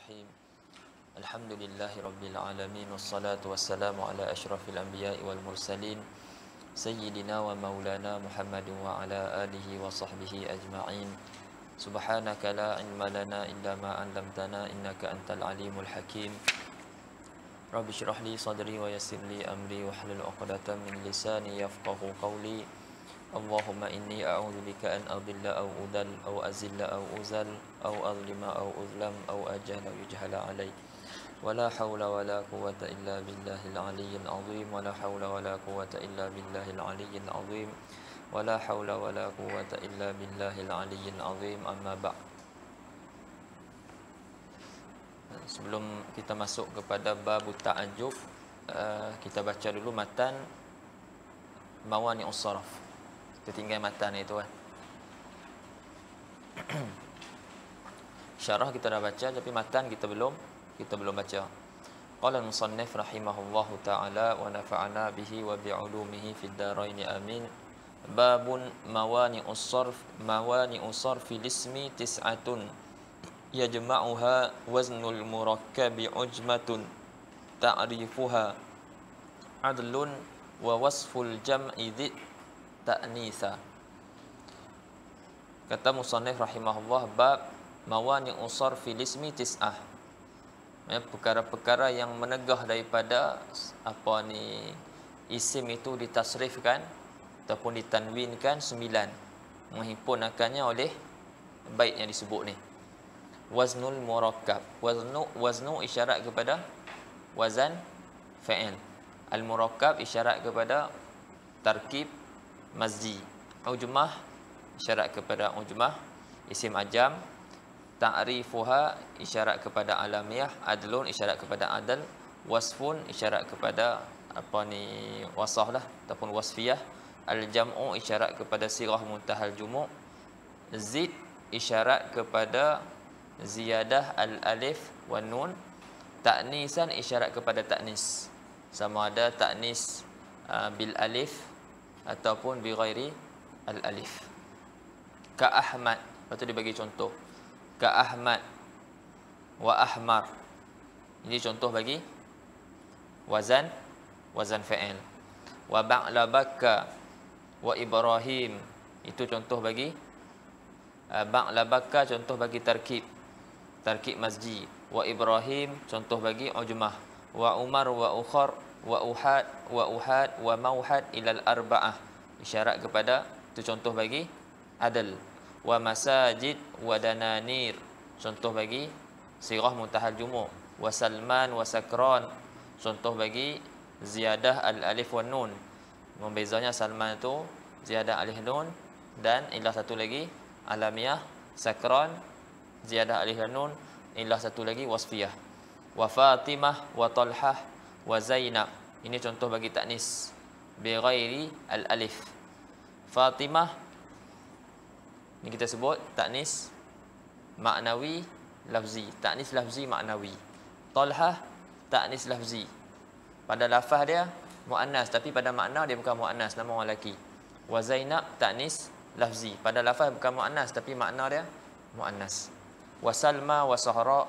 Bismillahirrahmanirrahim. Alhamdulillahi rabbil alamin wassalatu wassalamu ala asyrafil anbiya'i wal mursalin sayyidina wa maulana Muhammadin wa ala alihi wa sahbihi ajma'in. Subhanaka la ilma lana illa ma 'allamtana innaka antal alimul hakim. Rabbi shrah li sadri wa yassir li amri wahlul 'uqdatam min lisani yafqahu qawli. Allahumma inni a'udzu bika an adilla aw udal aw azilla aw uzal aw azlima aw uzlam aw ajhala yujhala alai. Wala haula wala quwwata illa billahil aliyyil azim. Wala haula wala quwwata illa billahil aliyyil azim. Wala haula wala quwwata illa billahil aliyyil azim. Amma ba'd. Sebelum kita masuk kepada bab ta'ajjub, kita baca dulu matan Mawani'us Sarf. Kita tinggal matan itu kan. Syarah kita dah baca tapi matan kita belum baca. Qala al-musannif rahimahullahu ta'ala wa nafa'ana bihi wa bi'ulumihi fid dharain amin. Babun mawani'us sarf fil ismi tis'atun yajma'uha waznul murakkabi ujmatun ta'rifuha adlun wa wasful jam'i dhi ta'nitha. Kata musannif rahimahullah, bab mawani'us sarf fil ismi tis'ah. Perkara-perkara yang menegah daripada isim itu ditasrifkan ataupun ditanwinkan 9, menghimpunakannya oleh bait yang disebut ni. Waznul murakkab. Waznu isyarat kepada wazan fa'il. Al-murakkab isyarat kepada tarkib mazdi. Ujmah isyarat kepada ujmah isim ajam. Ta'rifuha isyarat kepada alamiah. Adlun isyarat kepada adal. Wasfun isyarat kepada wasah lah ataupun wasfiyah. Al-jam'u isyarat kepada sirah muntahal jumu'. Zid isyarat kepada ziyadah al-alif wan nun. Ta'nisan isyarat kepada ta'nis, sama ada ta'nis bil alif ataupun bi ghairi al-alif. Ka Ahmad, lepas tu dia bagi contoh. Ka Ahmad wa ahmar. Ini contoh bagi wazan fa'il. Wa ba'labaka wa Ibrahim. Itu contoh bagi ba'labaka, contoh bagi tarkib masji. Wa Ibrahim contoh bagi ujmah. Wa Umar wa ukhar wa uhad wa mauhad ilal arba'ah, isyarat kepada, itu contoh bagi adal. Wa masajid wa dananir, contoh bagi sirah muntahal jumu'. Wa salman wa sakran, contoh bagi ziyadah al-alif wan nun. Membezanya salman itu ziyadah alif nun, dan ilah satu lagi alamiah. Sakran ziyadah alif nun, ilah satu lagi wasfiyah. Wa Fatimah wa Talhah wa Zainab, ini contoh bagi ta'nis bi ghairi al-alif. Fatimah ini kita sebut ta'nis maknawi lafzi, ta'nis lafzi maknawi. Talhah ta'nis lafzi, pada lafaz dia muannas tapi pada makna dia bukan muannas, nama orang lelaki. Wa Zainab ta'nis lafzi, pada lafaz bukan muannas tapi makna dia muannas. Wa Salma wa Sahra,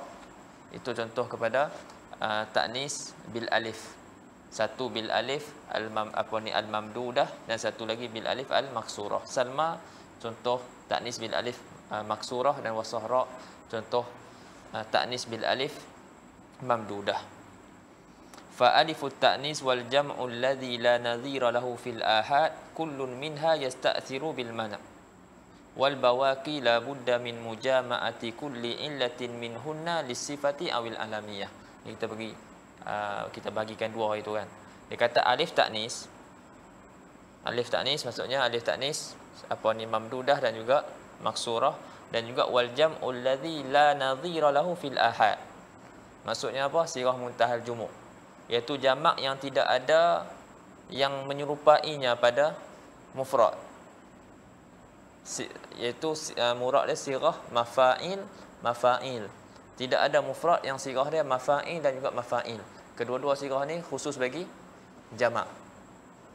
itu contoh kepada ta'nis bil alif. Satu bil alif al-mamdudah dan satu lagi bil alif al-maksurah. Salma contoh ta'nis bil alif maksurah, dan wasahra contoh ta'nis bil alif mamdudah. Fa alifut ta'nis wal jam'u alladhi la nadhira lahu fil ahad kullun minha yasta'thiru bil mana' wal bawaqi la budda min mujama'ati kulli illatin minhunna lisifati awil alamiyah. Kita bagikan dua itu kan. Dia kata alif ta'nis. Alif ta'nis maksudnya alif ta'nis mamdudah dan juga maksurah, dan juga wal jam'u alladhi la nadhira lahu fil ahad. Maksudnya apa? Sirah muntahal jumu', iaitu jamak yang tidak ada yang menyerupainya pada mufrad. Iaitu murad dia sirah mafa'il. Tidak ada mufrad yang sirah dia mafa'il dan juga mafa'il. Kedua-dua sirah ni khusus bagi jamak.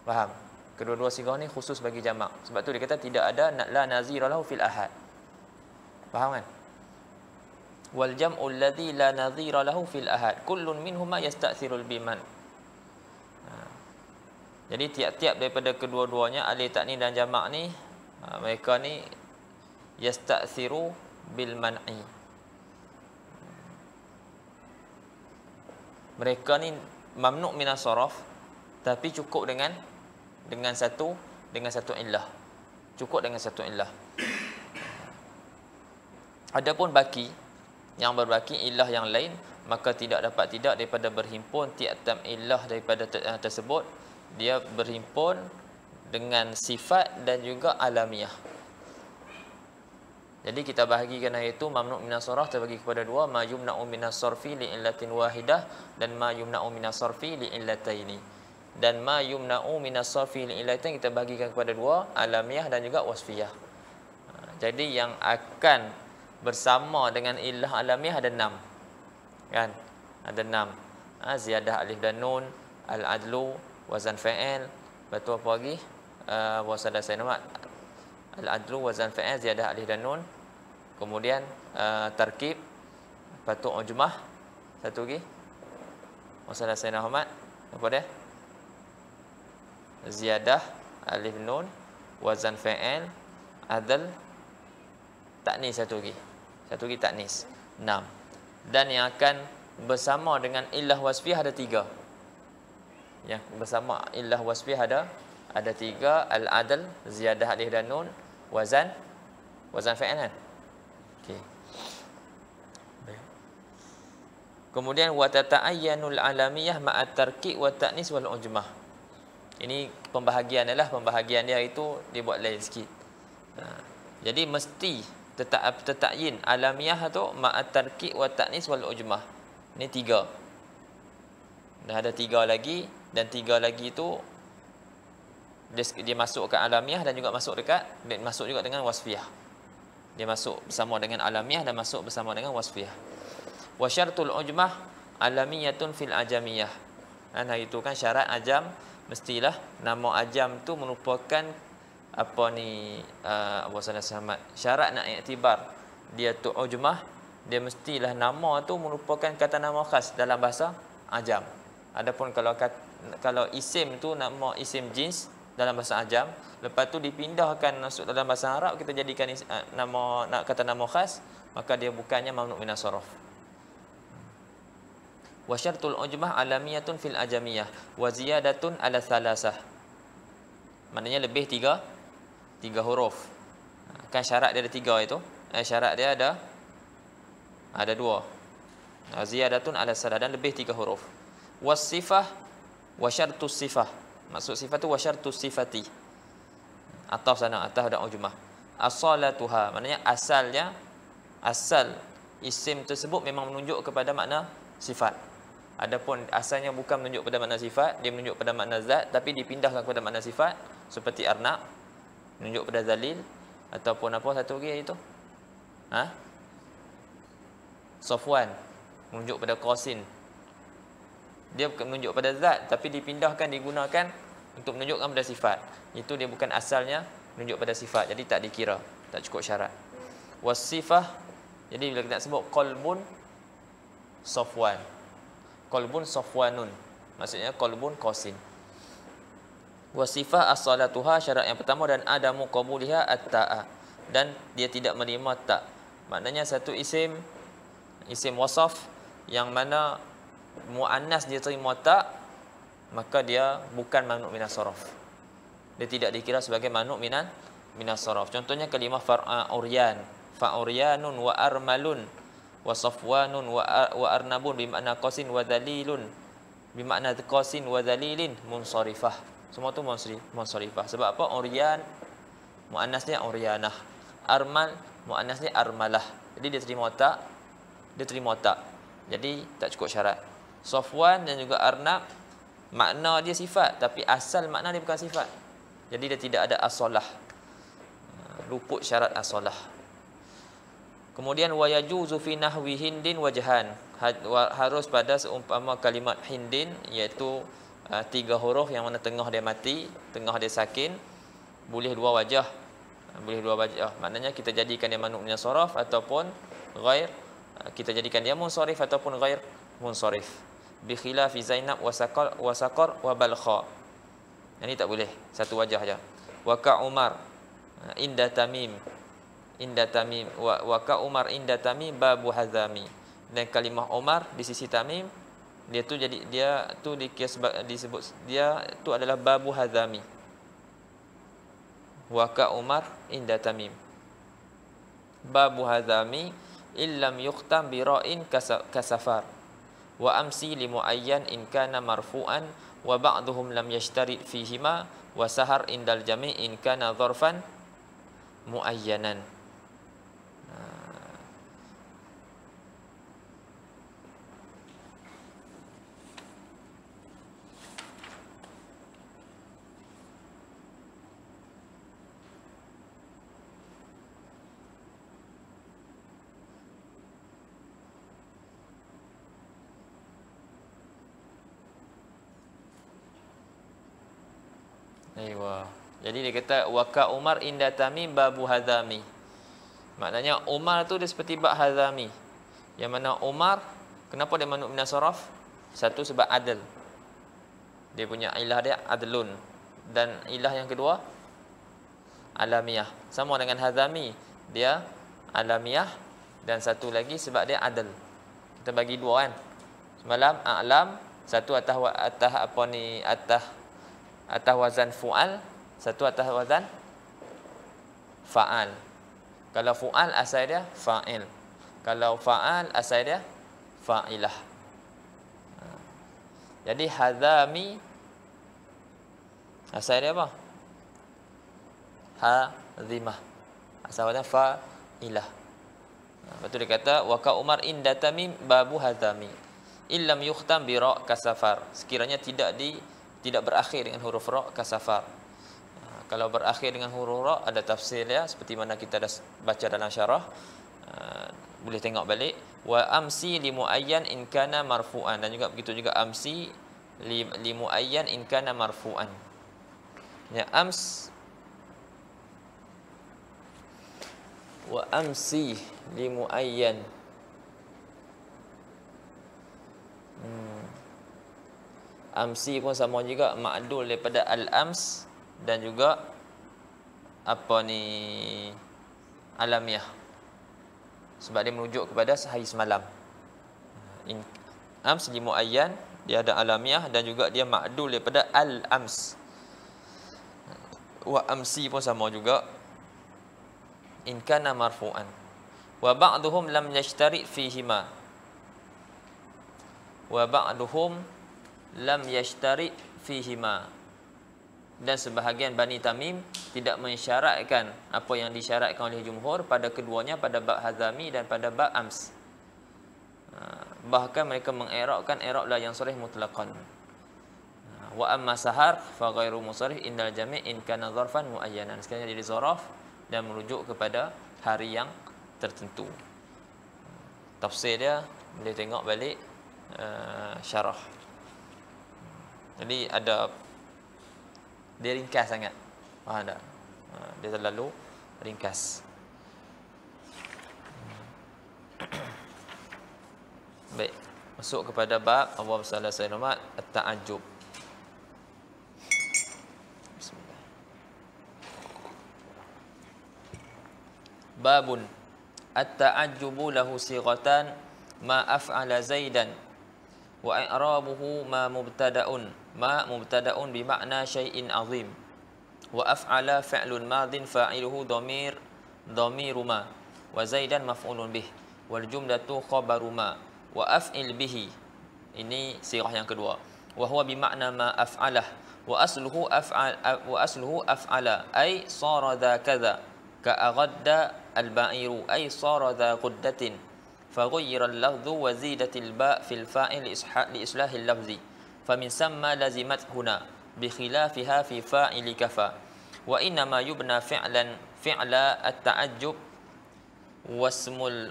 Faham? Kedua-dua sirah ni khusus bagi jamak. Sebab tu dia kata tidak ada la nazira lahu fil ahad. Faham kan? wal jam'u alladhi la nadhira lahu fil ahad kullun minhuma yasta'thirul biman. Jadi tiap-tiap daripada kedua-duanya alif ta'ni dan jamak ni mereka ni yasta'thiru bil man'i. Mereka ni mamnu' minas saraf tapi cukup dengan satu illah. Cukup dengan satu illah. Adapun baki yang berbaki illah yang lain, maka tidak daripada berhimpun tiap-tiap illah daripada tersebut, dia berhimpun dengan sifat dan juga alamiah. Jadi kita bahagikan itu mamnu' minas sarf terbagi kepada dua, ma yumna'u minas sarfi li illatin wahidah dan ma yumna'u minas sarfi li illataini. Dan ma yumna'u minas sarfi li illatain kita bahagikan kepada dua, alamiah dan juga wasfiyah. Jadi yang akan bersama dengan illah alamiah ada 6. Kan? Ada 6. Ziyadah alif dan nun, al-adlu, wazan fa'il, betul apa lagi? Wasada saya nama al-adlu, wazan fa'il, ziyadah alif dan nun. Kemudian tarkib, patu ujmah. Satu lagi. Wasada saya Muhammad. Apa dia? Ziyadah alif nun, wazan fa'il, adl, taknis satu lagi. Satu lagi taknis. 6. Dan yang akan bersama dengan illah wasfiyah ada 3. Yang bersama illah wasfiyah ada 3, al-adl, ziyadah alif dan nun, wazan fa'il kan? Okey. Kemudian wa tata'ayyanul alamiyah ma'at tarki wa ta'nis wal ujmah. Ini pembahagian dia itu dibuat lain sikit. Jadi mesti teta'yin alamiah tu ma'at tarki wa ta'nis wal ujmah. Ini 3. Dah ada 3 lagi, dan 3 lagi tu dia masuk ke alamiah dan juga masuk juga dengan wasfiyah. Dia masuk bersama dengan alamiah dan masuk bersama dengan wasfiyah. Wa syartul ujmah alamiyatun fil ajamiyah. Nah itu kan syarat ajam, mestilah nama ajam tu merupakan apa ni Abu Salah Samad. Syarat nak iktibar dia tu ujmah, dia mestilah nama tu merupakan kata nama khas dalam bahasa ajam. Adapun kalau isim tu nama isim jins dalam bahasa ajam, lepas tu dipindahkan masuk dalam bahasa Arab, kita jadikan kata nama khas, maka dia bukannya mamnu' minas sarf. Wa syartul ujmah alamiyatun fil ajamiyah wa ziyadatun ala thalasah. Maknanya lebih 3 huruf. Kan syarat dia ada 3 itu. Syarat dia ada 2. Ziyadatun ala salah, dan lebih 3 huruf. Wasifah wa syartus sifah. Maksud sifat tu wa syartus sifati. Atas sana, atas ada ujmah. Asalatuha, maknanya asal isim tersebut memang menunjuk kepada makna sifat. Adapun asalnya bukan menunjuk pada makna sifat, dia menunjuk pada makna zat tapi dipindahkan kepada makna sifat, seperti arnab menunjuk pada zalil, ataupun apa satu lagi itu? Safwan menunjuk pada qasin. Dia bukan menunjuk pada zat tapi dipindahkan, digunakan untuk menunjukkan pada sifat. Itu dia bukan asalnya menunjuk pada sifat, jadi tak dikira, tak cukup syarat. Wasifah, jadi bila kita nak sebut qalbun Safwan, qalbun Safwanun, maksudnya qalbun qasin. Wasifah as-salatuha, syarat yang pertama, dan adamu qabuliha at-ta'a, dan dia tidak menerima tak. Maknanya satu isim wasaf yang mana muannas dia terima tak, maka dia bukan mamnu' minas sarf. Dia tidak dikira sebagai mamnu' minas sarf. Contohnya kalimah uryan, fa'uryanun wa armalun wa safwanun wa arnabun bermakna qasin wa dalilun, bermakna qasin wa dalilin munsharifah. Semua tu munsharifah. Sebab apa? Uryan muannasnya uryanah, armal muannasnya armalah. Jadi dia terima tak, jadi tak cukup syarat. Safwan dan juga arnab, makna dia sifat tapi asal makna dia bukan sifat, jadi dia tidak ada asalah, luput syarat asalah. Kemudian wa yajuzu fi nahwi hindin wajhan, harus pada seumpama kalimat hindin, iaitu 3 huruf yang mana tengah dia mati, tengah dia sakin, boleh 2 wajah. Maknanya kita jadikan dia mamnu' minas sarf ataupun ghair kita jadikan dia munsharif ataupun ghair munsharif. Bi khilafi Zainab wa Saqar wa Balkha. Ini tak boleh, satu wajah aja. Wa ka Umar inda Tamim wa ka Umar inda Tamim babu Hazami. Dan kalimah Umar di sisi Tamim, dia tu jadi dia tu disebut dia tu adalah babu Hazami. Wa ka Umar inda Tamim babu Hazami illam yuqtam bi ra'in kasafar wa amsi li muayyan in kana marfu'an wa ba'dhum lam yashtarit fihima wa sahar indal jami' in kana dharfan muayyanan. Aywa. Jadi dia kata waka Umar inda Tamim babu Hazami. Maknanya Umar tu dia seperti bab Hazami. Yang mana Umar, kenapa dia manut minas saraf? Satu sebab adl. Dia punya ilah dia adlun. Dan ilah yang kedua alamiah. Sama dengan Hazami, dia alamiah, dan satu lagi sebab dia adl. Kita bagi dua kan. Semalam a'lam, satu atas apa ni, atas wazan fu'al, satu atas wazan fa'al. Kalau fu'al asal dia fa'il. Kalau fa'al asal dia fa'ilah. Jadi Hazami asal dia apa? Hazimah. Asal wazan fa'ilah. Lepas tu dia kata wa ka Umar inda Tamim babu Hazami illam yukhtam bi ra' kasafar. Sekiranya tidak berakhir dengan huruf ra kasafar. Kalau berakhir dengan huruf ra ada tafsir ya, seperti mana kita dah baca dalam syarah. Boleh tengok balik. Wa amsi li muayyan in kana marfu'an, dan juga begitu juga amsi li muayyan in kana marfu'an. Ya, wa amsi li muayyan. Amsi pun sama juga ma'dul daripada al-ams dan juga apa ni alamiah, sebab dia merujuk kepada hari semalam. Ams li muayyan, dia ada alamiah dan juga dia ma'dul daripada al-ams. Wa amsi pun sama juga in kana marfu'an. Wa ba'duhum lam yashtarit fihima. Wa ba'duhum lam yashtarit fihima, dan sebahagian Bani Tamim tidak mensyaratkan apa yang disyaratkan oleh jumhur pada keduanya, pada bab Hazami dan pada bab Ams. Bahkan mereka mengerokkan i'rab la yang sharih mutlaqan. Wa amma sahar fa ghairu musarih indal jami' in kana zarfan muayyanan. Sekali jadi zaraf dan merujuk kepada hari yang tertentu. Tafsir dia boleh tengok balik syarah. Jadi ada, dia ringkas sangat. Faham tak? Dia terlalu ringkas. Baik, masuk kepada bab Allahumma shalli ala sayyidina Muhammad at-ta'ajjub. Bismillah. Babun at-ta'ajjubu lahu sighatan ma af'ala Zaidan wa i'rabuhu ma mubtada'un bi makna syai'in azim wa af'ala fi'lun madin fa'iluhu dhamiru ma wa Zaidan maf'ulun bih wal jumlatu khabaru ma wa af'il bihi. Ini sirah yang kedua. Wa huwa bi makna ma af'alah wa asluhu af'ala ay sara dha kadha ka aghadda al-ba'iru ay sara dha ghuddatin فغير اللفظ وزيدت الباء في الفاعل لإصلاح اللفظ فمن ثم لزمت هنا بخلافها في فاعل كفى وإنما يبنى فعل التعجب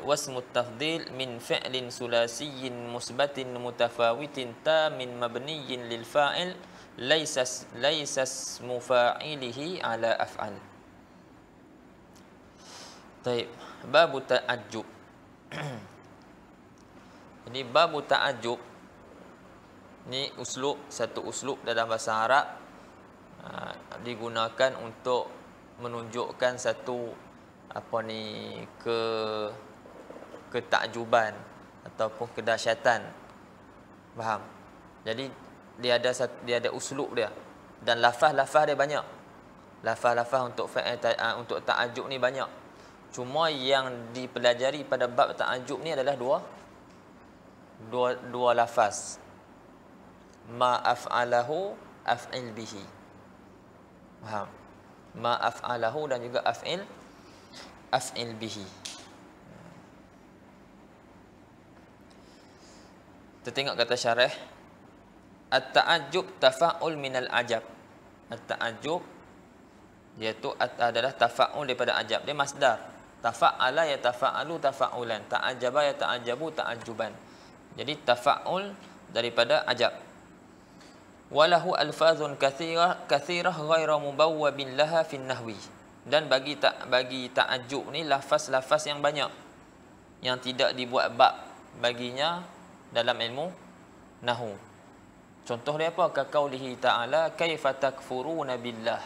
واسم التفضيل من فعل ثلاثي مثبت متفاوت تام مبني للفاعل ليس اسم فاعله على أفعل. طيب باب التعجب. Jadi babu ta'ajub ni satu uslub dalam bahasa Arab, digunakan untuk menunjukkan satu ketakjuban ataupun kedahsyatan. Faham? Jadi dia ada uslub dia, dan lafaz-lafaz dia banyak. Lafaz-lafaz untuk ta'ajub ni banyak. Cuma yang dipelajari pada bab ta'ajub ni adalah dua lafaz. Ma af'alahu af'il bihi. Faham? Ma af'alahu dan juga af'il bihi. Kita tengok kata syarah. At-ta'ajjub tafa'ul minal ajab. At-ta'ajjub iaitu adalah tafa'ul daripada ajab. Dia masdar. Tafa'ala ya tafa'alu tafa'ulan. Ta'ajjaba ya ta'ajjabu ta'ajjuban. Jadi tafa'ul daripada ajab. Walahu alfazun kathirah ghaira mubawwabin laha fin nahwi. Dan bagi ta'ajjub ni lafaz-lafaz yang banyak yang tidak dibuat bab baginya dalam ilmu nahwu. Contoh dia apa? Ka qaulihi ta'ala kaifa takfuruna billah.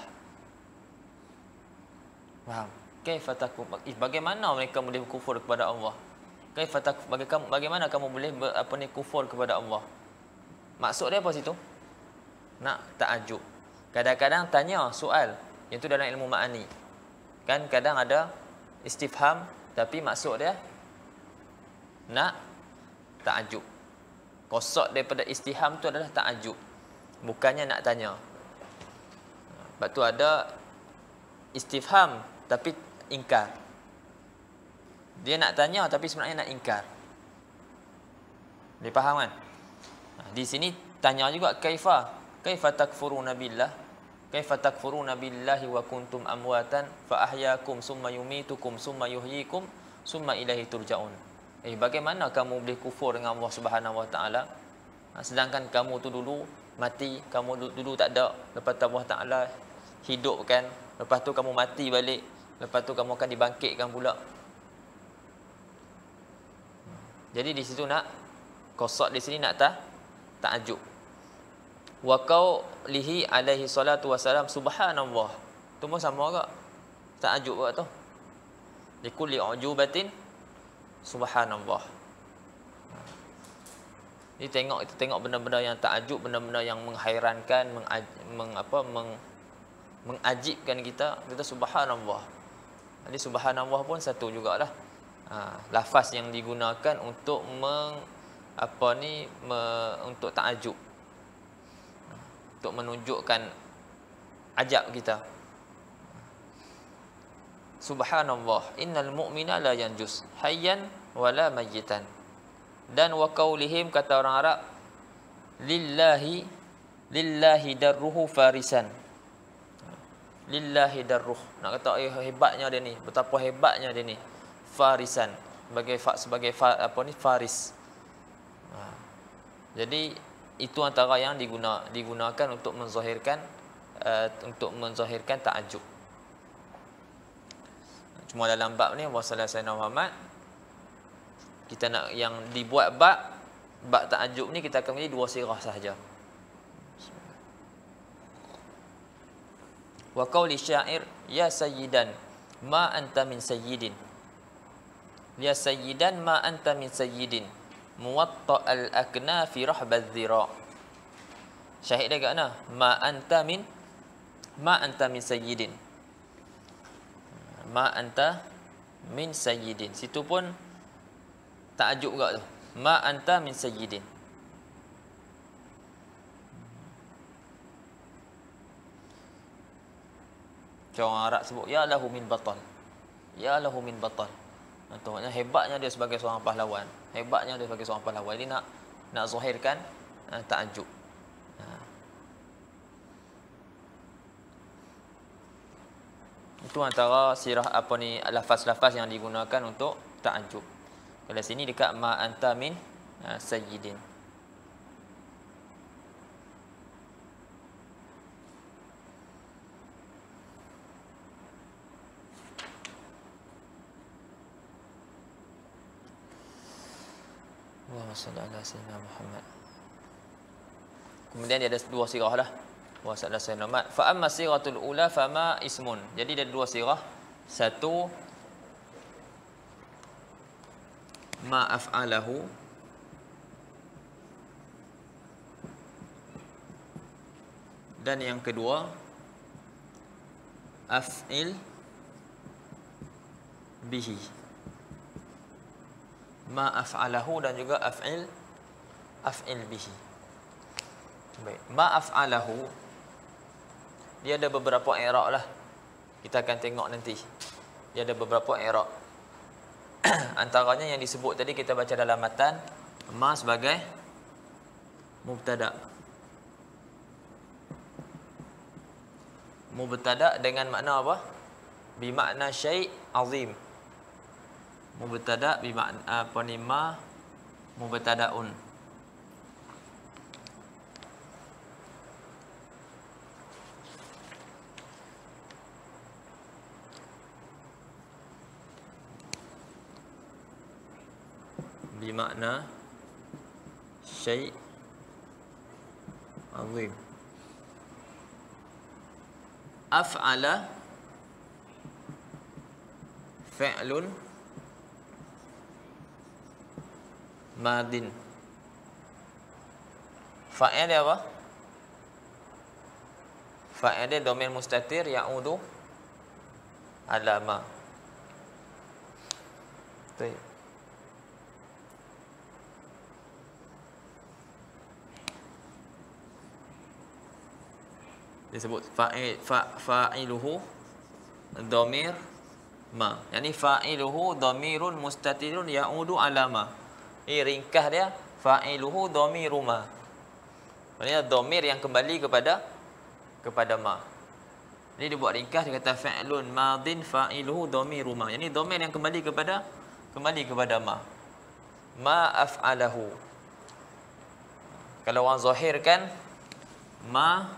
Faham? Kaifa takfur, bagaimana mereka boleh kufur kepada Allah? Kaifa bagaimana kamu boleh kufur kepada Allah? Maksud dia apa situ? Nak ta'ajub. Kadang-kadang tanya soal, itu dalam ilmu ma'ani. Kan kadang ada istifham tapi maksud dia nak ta'ajub. Kosok daripada istifham tu adalah ta'ajub, bukannya nak tanya. Sebab tu ada istifham tapi ingkar. Dia nak tanya tapi sebenarnya nak ingkar. Dia faham kan? Di sini tanya juga kaifa takfuruna billah, kaifa takfuruna billahi wa kuntum amwatan fa ahyakum summa yumitukum summa yuhyikum summa ilaihi turja'un. Bagaimana kamu boleh kufur dengan Allah Subhanahu Wa Taala, sedangkan kamu tu dulu mati, kamu dulu tak ada, lepas tu Allah Taala hidupkan, lepas tu kamu mati balik, lepas tu kamu akan dibangkitkan pula. Jadi di situ nak qasad, di sini nak ta'ajub. Wa qaulihi alaihi salatu wasalam subhanallah, tu pun sama juga ta'ajub juga tu. Likulli ujubatin subhanallah. Ini kita tengok benda-benda yang takjub, benda-benda yang menghairankan, mengajibkan kita subhanallah. Jadi subhanallah pun satu jugalah lafaz yang digunakan untuk untuk takjub, untuk menunjukkan ajab kita. Subhanallah, innal mu'mina la yanjus hayyan wala mayyitan. Dan wa qaulihim, kata orang Arab, lillahi darruhu farisan. Lillahi darruh, nak kata hebatnya dia ni, betapa hebatnya dia ni, farisan, sebagai faris. Jadi itu antara yang digunakan untuk menzahirkan ta'ajub. Cuma dalam bab ni wasallallahu sayyidina Muhammad, kita nak yang dibuat bab ta'ajub ni, kita akan pilih dua sirah sahaja. Wa qauli syair ya sayyidan ma anta min sayyidin. Ya sayyidan ma anta min sayyidin muwatta al-aknafi rahbadh dhira. Syahid dia kat mana? Ma anta min sayyidin. Ma anta min sayyidin. Situ pun ta'ajub juga tu. Ma anta min sayyidin. Orang Arab sebut ya lahu min batal. Ya lahu min batal. Itu maknanya hebatnya dia sebagai seorang pahlawan. Hebatnya dia sebagai seorang pahlawan. Ini nak zahirkan ta'ajub. Itu antara sirah lafaz-lafaz yang digunakan untuk ta'ajub. Kalau sini dekat ma anta min sayyidin. Allahumma salli ala sayyidina Muhammad. Kemudian dia ada dua sirah lah. Wa sallallahu alaihi wasallam. Fa amma siratul ula fama ismun. Jadi ada dua sirah. Satu ma af'alahu, dan yang kedua af'il bihi. Ma af'alahu dan juga af'il bihi. Baik, ma af'alahu dia ada beberapa i'rab lah. Kita akan tengok nanti. Dia ada beberapa i'rab. Antaranya yang disebut tadi kita baca dalam matan, ma sebagai mubtada. Mubtada dengan makna apa? Bimakna syai' azim. Mubtada bimakna apa ni, ma mubtadaun. Bimakna syai' azim. Af'ala fi'lun madin. Fa'il dia apa? Fa'il dia dhamir mustatir ya'udu ala ma. Baik. Disebut fa'iluhu dhamir ma. Yani fa'iluhu dhamirun mustatirun ya'udu ala ma. Ini ringkas dia, fa'iluhu dhamiru ma. Maksudnya dhamir yang kembali kepada ma. Jadi dia buat ringkas, dia kata fa'lun madin fa'iluhu dhamiru ma. Yani dhamir yang kembali kepada ma. Ma af'alahu. Kalau orang zahirkan ma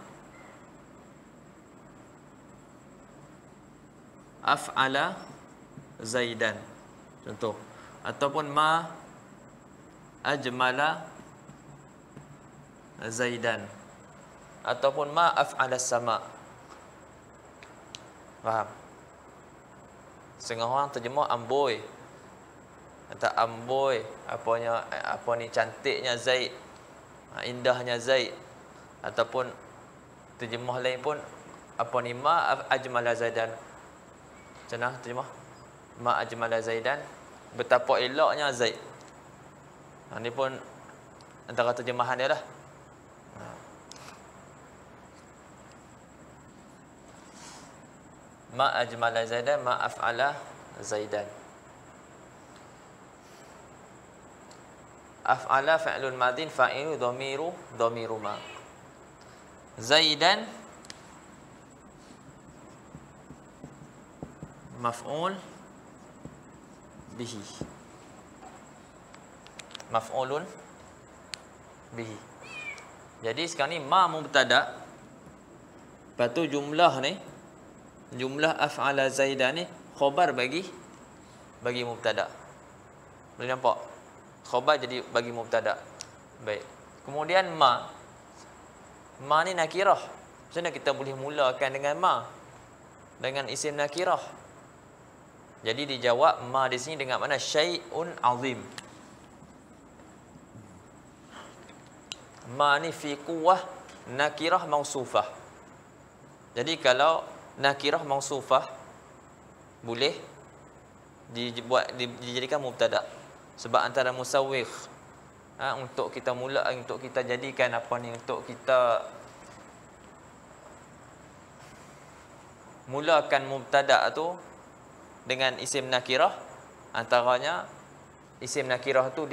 af'ala Zaidan, contoh, ataupun ma ajmala Zaidan, ataupun ma af'ala sama. Faham? Setengah orang terjemah amboi, kata amboi apa ni cantiknya Zaid, indahnya Zaid, ataupun terjemah lain pun apa ni ma ajmala Zaidan. Macam mana terjemah? Ma ajmala Zaidan, betapa eloknya Zaid. Ini pun antara terjemahan dia lah. Ma ajmala Zaidan, ma af'ala Zaidan. Af'ala fi'lun madin fa'ilu dhamiru ma. Zaidan maf'ul bihi. Maf'ulun bihi. Jadi sekarang ni ma mubtada. Lepas tu jumlah af'ala Zaidan ni khabar bagi mubtada. Boleh nampak? Khabar jadi bagi mubtada. Baik. Kemudian ma ni nakirah. Macam mana kita boleh mulakan dengan ma? Dengan isim nakirah. Jadi dijawab ma di sini dengan makna syai'un azim. Ma ni fi quwwah nakirah mausufah. Jadi kalau nakirah mausufah boleh dijadikan mubtada. Sebab antara musawwigh untuk kita jadikan apa ni, untuk kita mulakan mubtada tu dengan isim nakirah, antaranya isim nakirah tu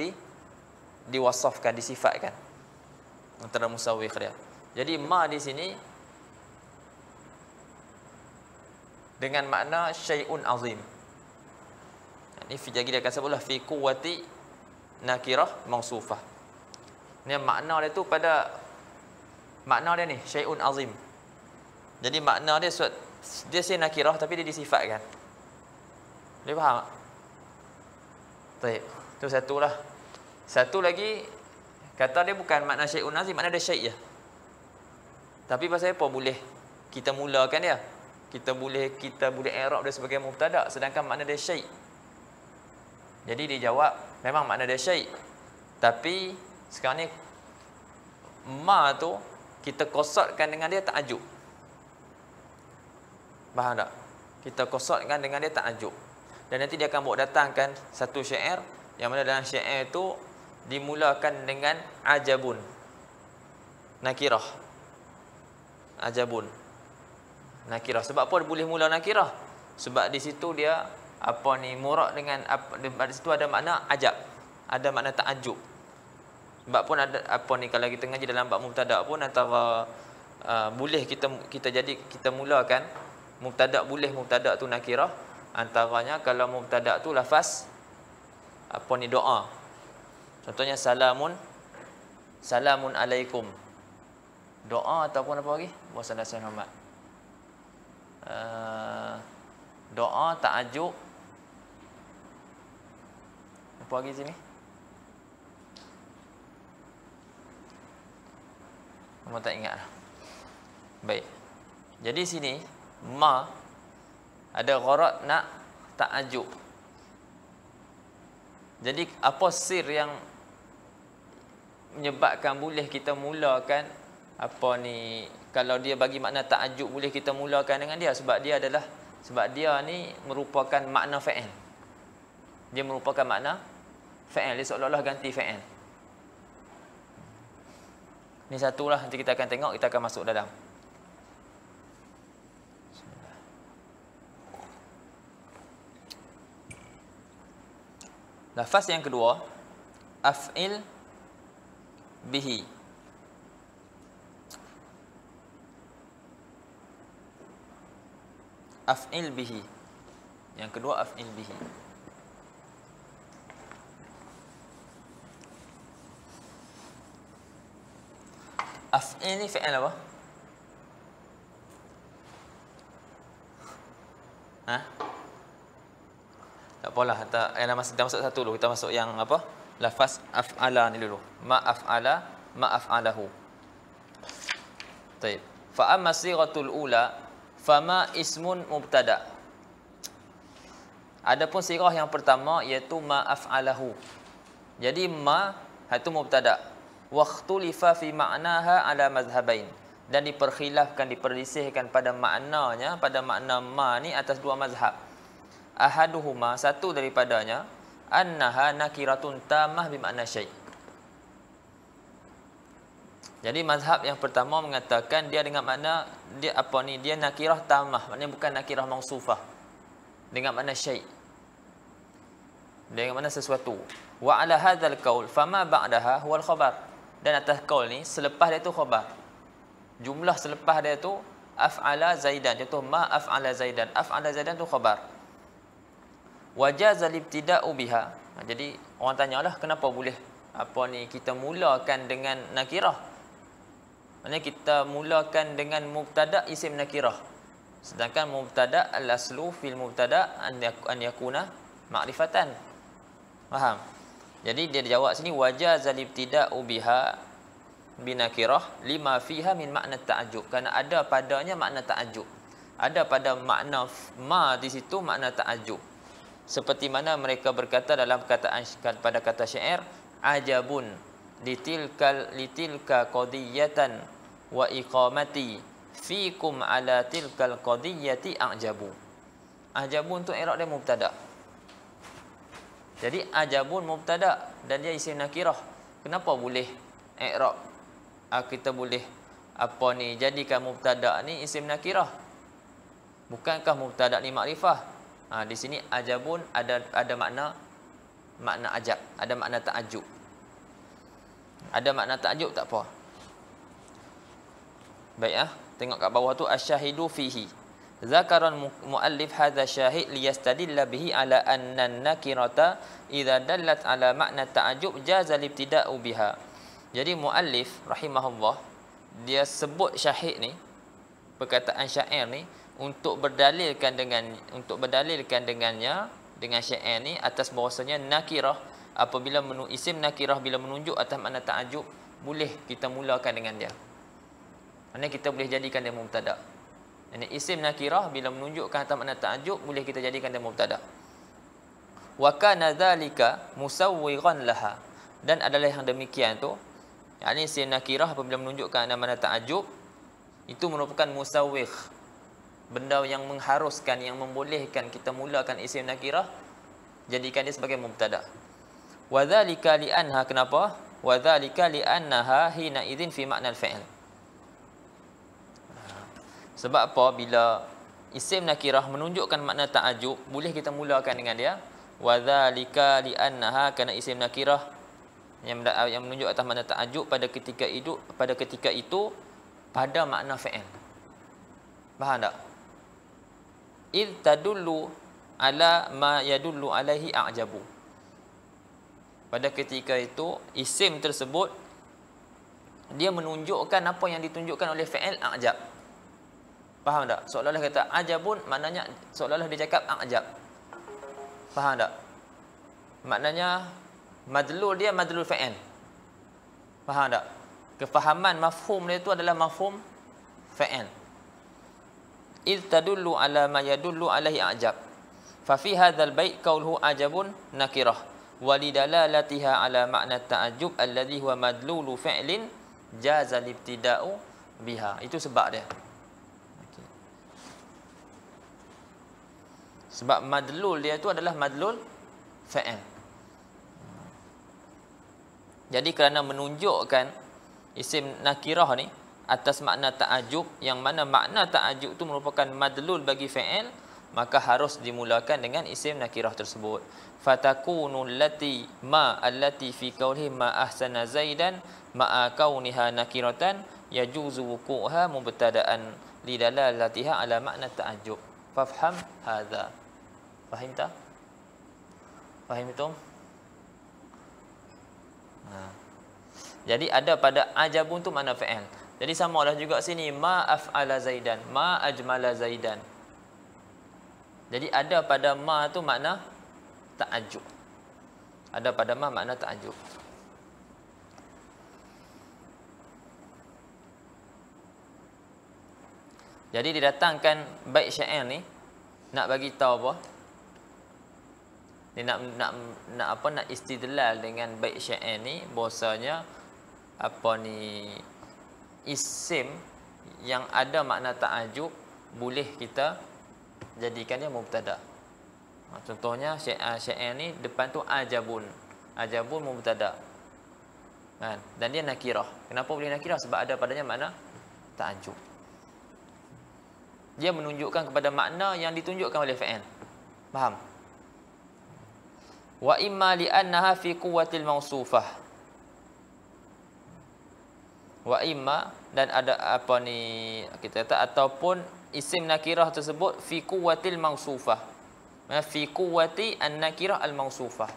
diwasafkan, disifatkan antara musawwigh dia. Jadi ma di sini dengan makna syai'un azim. Ini jadi dia akan sebutlah fi quwwati nakirah mausufah. Ni makna dia tu pada makna dia ni syai'un azim. Jadi makna dia si nakirah tapi dia disifatkan. Boleh faham tak? Baik, itu satulah. Satu lagi kata dia bukan makna syai'un nazim, makna dia syai' je. Tapi pasal apa boleh kita mulakan dia? Kita boleh i'rab dia sebagai mubtada sedangkan makna dia syai'. Jadi dia jawab memang makna dia syai'. Tapi sekarang ni ma tu kita qasatkan dengan dia ta'ajub. Faham tak? Kita qasatkan dengan dia ta'ajub. Dan nanti dia akan bawa datangkan satu syair yang mana dalam syair itu dimulakan dengan ajabun. Nakirah. Ajabun. Nakirah. Sebab apa dia boleh mula nakirah? Sebab di situ dia murak dengan di situ ada makna ajab. Ada makna ta'ajub. Sebab pun ada kalau kita ngaji dalam bab mubtada pun antara boleh kita mulakan mubtada, boleh mubtada tu nakirah, antaranya kalau mubtada tu lafaz doa. Contohnya salamun alaikum. Doa ataupun apa lagi? Bahasa Nabi Muhammad. Doa, ta'ajub. Apa lagi sini? Kamu tak ingat lah. Baik. Jadi sini ma ada gharat nak ta'ajub. Jadi apa sir yang menyebabkan boleh kita mulakan kalau dia bagi makna ta'ajub boleh kita mulakan dengan dia? Sebab dia ni merupakan makna fa'il. Dia merupakan makna fa'il. Dia seolah-olah ganti fa'il. Ini satulah, nanti kita akan tengok, kita akan masuk dalam. Lafaz yang kedua, af'il bihi. Af'il bihi. Yang kedua, af'il bihi. Af'il ni fi'il apa? Tak apalah, kita masuk satu dulu. Kita masuk yang apa? Lafaz af'ala ni dulu. Ma af'alahu. Baik. Fa amma sighatul ula fama ismun mubtada. Adapun sirah yang pertama iaitu ma af'alahu. Jadi ma itu mubtada. Waqtulifa fi ma'naha ala mazhabain. Dan diperselisihkan pada maknanya, pada makna ma ni atas dua mazhab. Ahaduhuma, satu daripadanya, annaha nakiratun tamah bimakna syai'. Jadi mazhab yang pertama mengatakan dia dengan makna dia nakirah tamah, maknanya bukan nakirah mausufah. Dengan makna syai'. Dengan makna sesuatu. Wa ala hadzal qaul fama ba'daha huwal khabar. Dan atas qaul ni selepas dia tu khabar. Jumlah selepas dia tu af'ala zaidan. Contoh ma af'ala zaidan. Af'ala zaidan tu khabar. Wajazal ibtida'u biha. Jadi orang tanyalah kenapa boleh kita mulakan dengan nakirah. Maksudnya kita mulakan dengan mubtada isim nakirah. Sedangkan mubtada al-aslu fil mubtada an yakuna ma'rifatan. Faham? Jadi dia jawab sini wajazal ibtida'u biha binakirah lima fiha min makna ta'ajub. Kerana ada padanya makna ta'ajub. Ada pada makna ma di situ makna ta'ajub. Seperti mana mereka berkata dalam perkataan pada kata syair ajabun litilka qadiyatan wa iqamati fikum ala tilkal qadiyati ajabu. Ajabun tu i'rab dia mubtada. Jadi ajabun mubtada dan dia isim nakirah. Kenapa boleh i'rab? Kita boleh jadikan mubtada ni isim nakirah. Bukankah mubtada ni makrifah? Di sini ajabun ada makna ajab, ada makna ta'ajub. Ada makna ta'ajub tak apa. Baik tengok kat bawah tu asyahidu fihi. Zakaran muallif hadza syahid liyastadilla bihi ala anna an-nakirata idza dallat ala makna ta'ajub jaza al-ibtida'u biha. Jadi muallif rahimahullah dia sebut syahid ni, perkataan syair ni untuk berdalilkan dengannya dengan syair ni atas bahawasanya nakirah apabila isim nakirah bila menunjuk atas makna ta'ajub, boleh kita mulakan dengan dia. Maksudnya kita boleh jadikan dia mubtada. Ini isim nakirah bila menunjukkan atas makna ta'ajub, boleh kita jadikan dia mubtada. Wa kana dzalika musawwighan laha, dan adalah yang demikian tu, yakni isim nakirah apabila menunjukkan atas makna ta'ajub, itu merupakan musawwigh, benda yang mengharuskan, yang membolehkan kita mulakan isim nakirah, jadikan dia sebagai mubtada. Wa dzalika li anha, kenapa? Wa dzalika li annaha hina idzin fi makna al-fi'l. Sebab apa? Bila isim nakirah menunjukkan makna ta'ajub, boleh kita mulakan dengan dia. Wa dzalika li annaha, kana isim nakirah yang menunjuk atas makna ta'ajub pada ketika itu pada makna fi'il. Faham tak? Id tadullu ala ma yadullu alaihi a'jabu. Pada ketika itu isim tersebut dia menunjukkan apa yang ditunjukkan oleh fi'il a'jab. Faham tak? Seolah-olah kata ajabun, maknanya seolah-olah dia cakap a'jab. Faham tak? Maknanya madlul dia madlul fi'il. Faham tak? Kefahaman mafhum dia itu adalah mafhum fi'il. Id tadullu ala ma yadullu alaihi a'jab. Fa fi hadzal bait qauluhu ajabun nakirah wa lidalalatiha ala makna ta'ajjub alladhi huwa madlulu fi'lin jaza libtida'u biha. Itu sebab dia. Okay. Sebab madlul dia itu adalah madlul fi'il. Jadi kerana menunjukkan isim nakirah ni atas makna ta'ajub, yang mana makna ta'ajub itu merupakan madlul bagi fi'il, maka harus dimulakan dengan isim nakirah tersebut. Fatakunu allati fi qawlihi ma ahsana zaidan ma'a kauniha nakiratan yajuzu wuqu'uha mubtada'an lidalalatiha ala makna ta'ajub. Fafham hadza. Fahim tak? Fahim itu? Jadi ada pada ajabun tu makna fi'il. Jadi samalah juga sini ma af'ala zaidan, ma ajmala zaidan. Jadi ada pada ma tu makna ta'ajub. Ada pada ma makna ta'ajub. Jadi didatangkan bait syair ni nak bagi tahu apa? Dia nak istidlal dengan bait syair ni bahwasanya isim yang ada makna ta'ajub boleh kita jadikan dia mubtada. Contohnya syair ni depan tu ajabun. Ajabun mubtada. Kan? Dan dia nakirah. Kenapa boleh nakirah? Sebab ada padanya makna ta'ajub. Dia menunjukkan kepada makna yang ditunjukkan oleh fi'il. Faham? Wa imma li annaha fi quwwatil mausufah. Wa imma, dan ada kita kata ataupun isim nakirah tersebut fi quwwatil mausufah. Fi quwwati an-nakirah al-mausufah.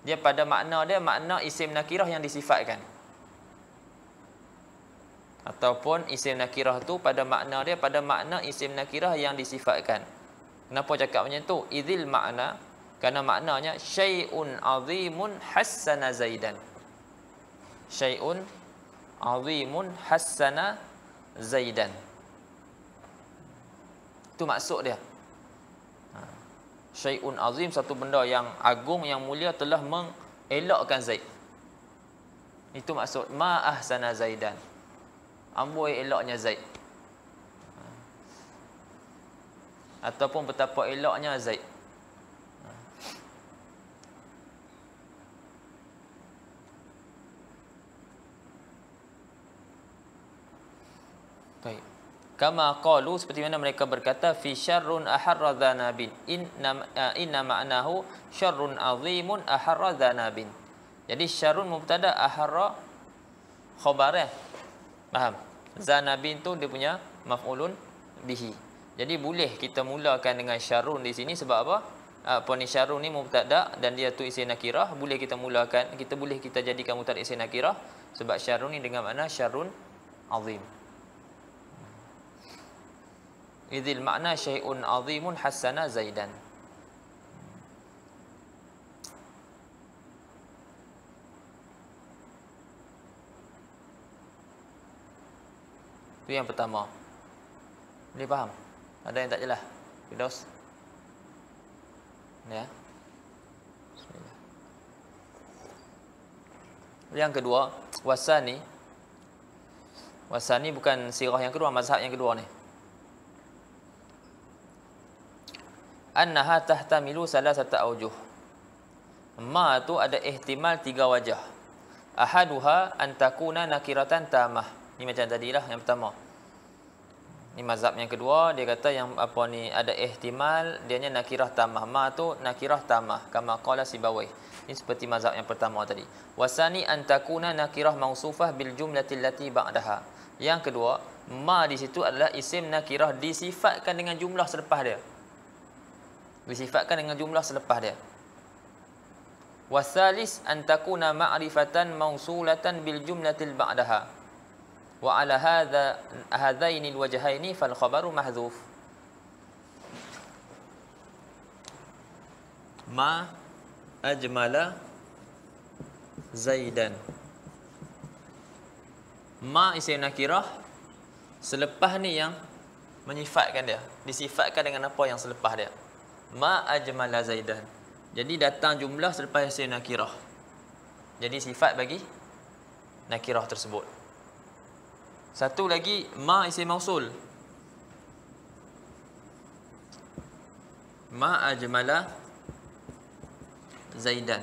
Dia pada makna dia makna isim nakirah yang disifatkan. Ataupun isim nakirah tu pada makna dia pada makna isim nakirah yang disifatkan. Kenapa cakap macam tu? Idzil makna, kerana maknanya syai'un azimun hassana zaidan. Syai'un azimun hassana zaidan. Itu maksud dia. Syai'un azim, satu benda yang agung, yang mulia telah mengelakkan Zaid. Itu maksud ma ahsana zaidan. Amboi eloknya Zaid. Ataupun betapa eloknya Zaid. Baik. Kama qalu, seperti mana mereka berkata, fi syarrun aharra dhanabin, inna ma'nahu syarrun azimun aharra dhanabin. Jadi syarrun mubtada, aharra khabar. Faham? Zanabin tu dia punya maf'ulun bihi. Jadi boleh kita mulakan dengan syarrun di sini sebab apa? Syarrun ni mubtada dan dia tu isim nakirah, boleh kita mulakan, boleh kita jadikan mubtada isim nakirah sebab syarrun ni dengan makna syarrun azim. Idzil makna syai'un azimun hassana zaidan. Itu yang pertama. Boleh faham? Ada yang tak jelas? Firdaus? Ya. Bismillah. Yang kedua, wasani. Wasani bukan sirah yang kedua, mazhab yang kedua ni. Annaha tahtamilu salasata aujuh. Ma tu ada ihtimal 3 wajah. Ahaduha an takuna nakiratan tamah. Ni macam tadilah yang pertama. Ni mazhab yang kedua, dia kata yang apa ni ada ihtimal dianya nakirah tamah. Ma tu nakirah tamah kama qala Sibawayh. Ini seperti mazhab yang pertama tadi. Wasani an takuna nakirah mausufah bil jumlatil lati ba'daha. Yang kedua, ma di situ adalah isim nakirah disifatkan dengan jumlah selepas dia. Disifatkan dengan jumlah selepas dia. Wasalis an takuna ma'rifatan mausulatan bil jumlatil ba'daha. Wa ala hadzaini alwajhaini fal khabaru mahdhuf. Ma ajmala Zaidan. Ma isim nakirah, selepas ni yang menyifatkan dia, disifatkan dengan apa yang selepas dia. Ma ajmala Zaidan. Jadi datang jumlah selepas isim nakirah. Jadi sifat bagi nakirah tersebut. Satu lagi, ma isim mausul. Ma ajmala Zaidan.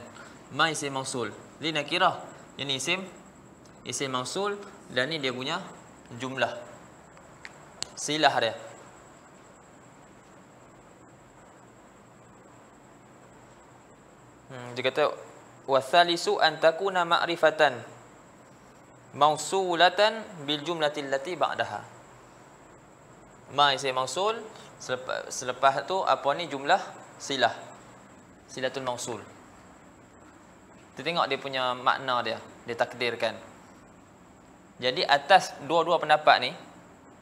Ma isim mausul. Li nakirah. Ini isim mausul dan ni dia punya jumlah. Silah dia. Dia kata wasalisu an takuna ma'rifatan mausulatan bil jumlatil lati ba'daha. Ma isim mausul, selepas tu apa ni jumlah silah. Silatul mausul. Kita tengok dia punya makna dia takdirkan. Jadi atas dua-dua pendapat ni,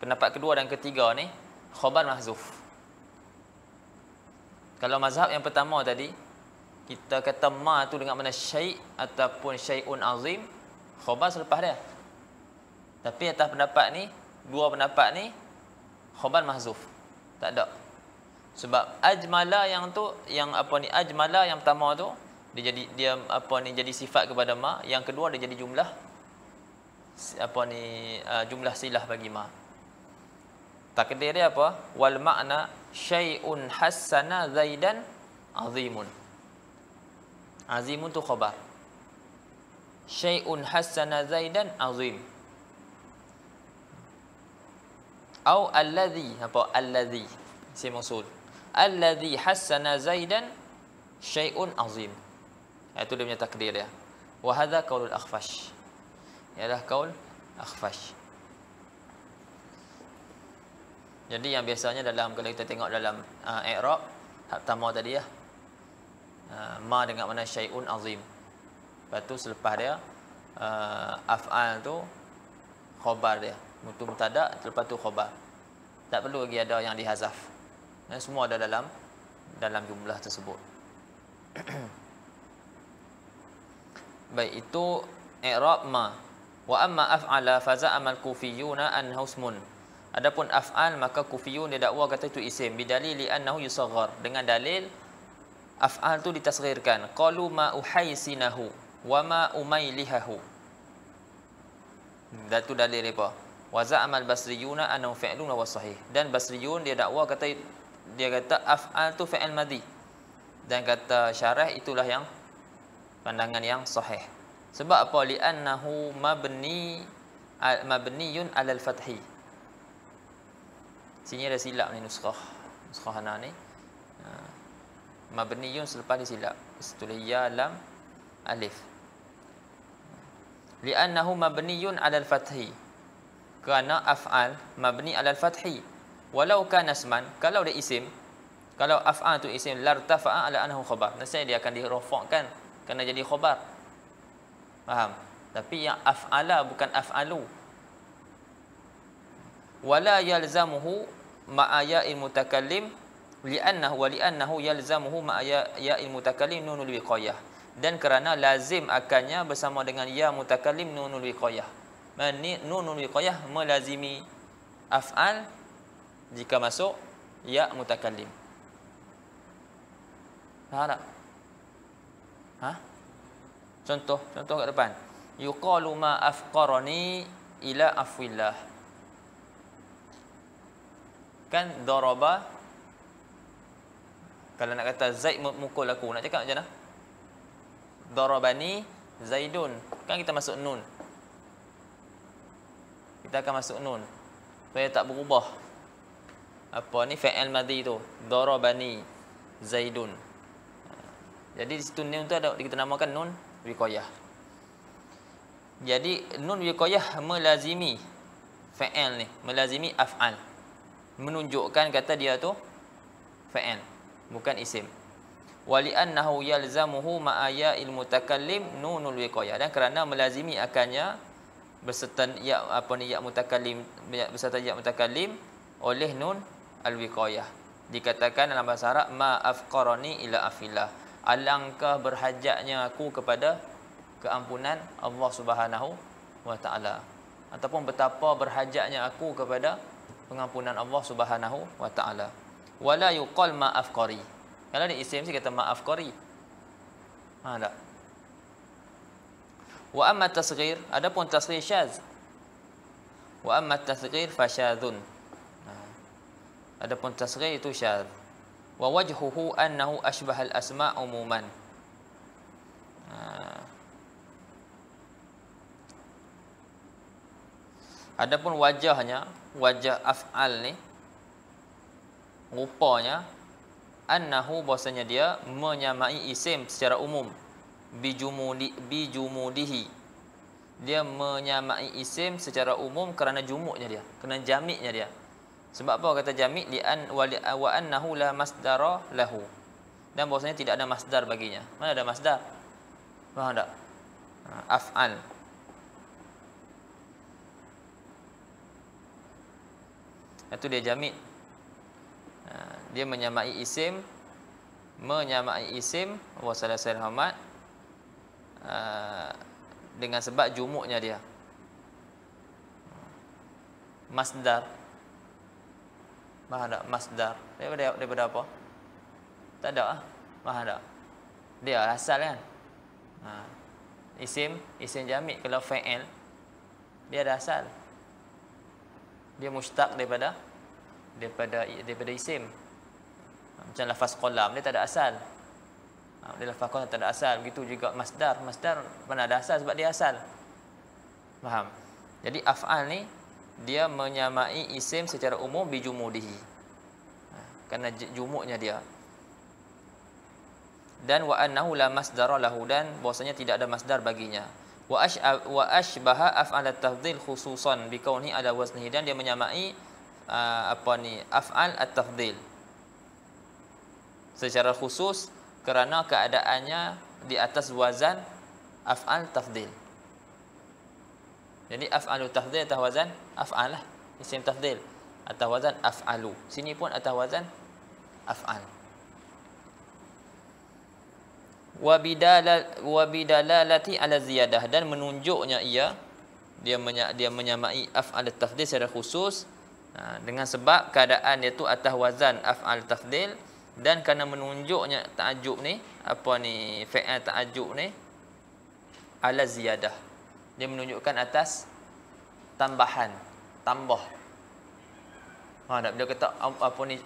pendapat kedua dan ketiga ni, khabar mahzuf. Kalau mazhab yang pertama tadi, kita kata ma tu dengan mana syai' ataupun syai'un azim, khabar selepas dia. Tapi atas pendapat ni, dua pendapat ni, khabar mahzuf. Tak ada. Sebab ajmala yang tu, yang apa ni, ajmala yang pertama tu, dia apa ni jadi sifat kepada ma, yang kedua dia jadi jumlah apa ni jumlah silah bagi ma. Takdir dia apa? Wal makna syai'un hassana Zaidan azimun. Azimun tu khabar. Syai'un hassana Zaidan azim. Au alladhi, apa alladhi? Isim mausul. Alladhi hassana Zaidan syai'un azim. Itu dia punya takdir dia. Wa hadza qaulul akhfash. Ialah qaul akhfash. Jadi yang biasanya dalam, kalau kita tengok dalam i'rab pertama tadi ya, ma dengan mana syai'un azim. Lepas tu selepas dia af'al tu khabar dia. Mutu mubtada, lepas tu khabar. Tak perlu lagi ada yang dihazaf. Semua ada dalam jumlah tersebut. Baik, itu i'rab ma. Wa amma af'ala fa za'ama al-kufiyuna annahu ismun. Adapun af'al maka kufiyun dia dakwa kata itu isim bidalili annahu yusaghar, dengan dalil af'al tu ditasghirkan. Qalu ma uhaisinahu wa ma umailihahu. Dan tu dalil apa? Wa za'ama al-basriyuna annahu fi'lun wa sahih. Dan basriyun dia dakwa kata af'al tu fi'il madhi. Dan kata syarah itulah yang pandangan yang sahih. Sebab apa? Li'annahu mabniyun 'alal fathi. Sini ada silap ni nuskhah ana ni. Mabniyun selepas dia silap. Tulis ya lam alif. Li'annahu mabniyun 'alal fathi. Kerana af'al mabni 'alal fathi. Walau kana isman, kalau dia isim, kalau af'al tu isim lartafa'a 'ala annahu khabar. Nasib dia akan dirafa'kan kerana jadi khabar. Faham? Tapi yang af'ala bukan af'alu. Wala yalzamuhu ma'a ya'il mutakallim li'annahu yalzamuhu ma'a ya'il mutakallim nunul wiqayah. Dan kerana lazim akannya bersama dengan ya mutakallim nunul wiqayah. Nunul wiqayah melazimi af'al jika masuk ya mutakallim. Faham tak? Ha? Contoh kat depan. Yuqalu ma afqarani ila afwillah. Kan daraba, kalau nak kata Zaid mukul aku, nak cakap macam mana? Darabani Zaidun. Kan kita masuk nun. Kita akan masuk nun supaya tak berubah. Apa ni fi'il madhi tu? Darabani Zaidun. Jadi di situ nun tu ada kita namakan nun wiqayah. Jadi nun wiqayah melazimi fi'il ni, melazimi af'al. Menunjukkan kata dia tu fa'il, bukan isim. Wali annahu yalzamuhu ma'aya'il mutakallim nunul wiqayah, dan kerana melazimi akannya berserta ya mutakallim, berserta ya mutakallim oleh nun al wiqayah. Dikatakan dalam bahasa Arab ma afqarani ila afillah, alangkah berhajatnya aku kepada keampunan Allah Subhanahu wa taala, ataupun betapa berhajatnya aku kepada pengampunan Allah Subhanahu wa taala. Wala yuqal ma afqari. Kalau ni isim mesti kata ma afqari. Ha tak? Wa amma tasghir, adapun tasghir syaz. Wa amma tasghir fasyadun. Adapun tasghir itu syaz. Wa wajhuhu annahu ashbahal asma' umuman. Adapun wajahnya, wajah af'al ni, rupanya annahu, bahasanya dia menyamai isim secara umum, bijumudihi, dia menyamai isim secara umum kerana jumuknya dia, kerana jamiknya dia. Sebab apa kata jamik? Wa annahu la masdara lahu, dan bahasanya tidak ada masdar baginya. Mana ada masdar? Faham tak? Af'al. Itu dia jamik. Dia menyamai isim, wa salasal hamad, dengan sebab jumuknya dia. Masdar. Faham tak? Masdar. Daripada apa? Tak ada lah. Faham tak? Dia asal kan? Isim jamik. Kalau fa'il, dia ada asal. Dia mustaq daripada isim. Macam lafaz qalam, dia tak ada asal. Dia lafaz qalam tak ada asal. Begitu juga masdar mana ada asal sebab dia asal. Faham? Jadi af'al ni dia menyamai isim secara umum bijumudihi, kerana jumuknya dia. Dan wa annahu la masdara lahu, dan bahasanya tidak ada masdar baginya. Wa ashbaha af'al at-tafdhil khususan bi kaunihi ala waznihi, dan dia menyamai af'al at-tafdhil secara khusus kerana keadaannya di atas wazan af'al tafdhil. Jadi af'alu tafdhil atas wazan af'al lah, isim tafdhil atas wazan af'alu. Sini pun atas wazan af'al. Wa bidalalati ala ziyadah, dan menunjuknya dia menyamai af'al tafdhil secara khusus dengan sebab keadaan dia tu atas wazan af'al tafdhil, dan kerana menunjuknya ta'ajjub ni, fi'il ta'ajjub ni ala ziyadah, dia menunjukkan atas tambah. Dia kata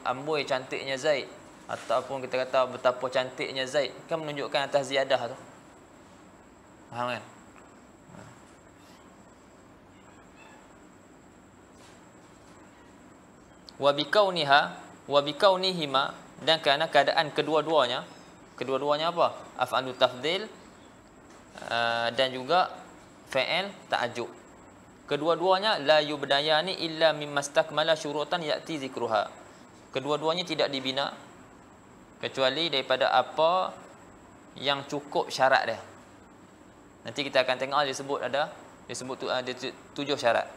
amboi cantiknya Zaid, ataupun kita kata betapa cantiknya Zaid, kan menunjukkan atas ziyadah tu. Faham kan? Wa bikaunihima, dan kerana keadaan kedua-duanya apa? Af'alu tafdhil dan juga fi'il ta'ajjub. Kedua-duanya la yubdayani illa mimmastakmala syurutan ya'ti zikruha. Kedua-duanya tidak dibina kecuali daripada apa yang cukup syarat dia. Nanti kita akan tengok dia sebut ada 7 syarat.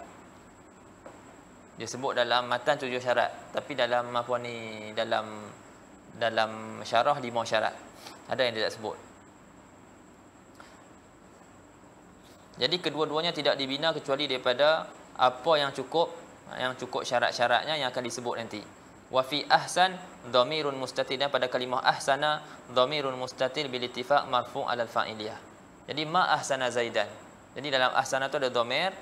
Dia sebut dalam matan 7 syarat, tapi dalam dalam syarah 5 syarat. Ada yang dia tak sebut. Jadi kedua-duanya tidak dibina kecuali daripada apa yang cukup yang cukup syarat-syaratnya yang akan disebut nanti. Wa fi ahsan dhamirun mustatir, dan pada kalimah ahsana dhamirun mustatir bil ittifaq marfu' alal fa'iliyah. Jadi ma ahsana Zaidan. Jadi dalam ahsana tu ada dhamir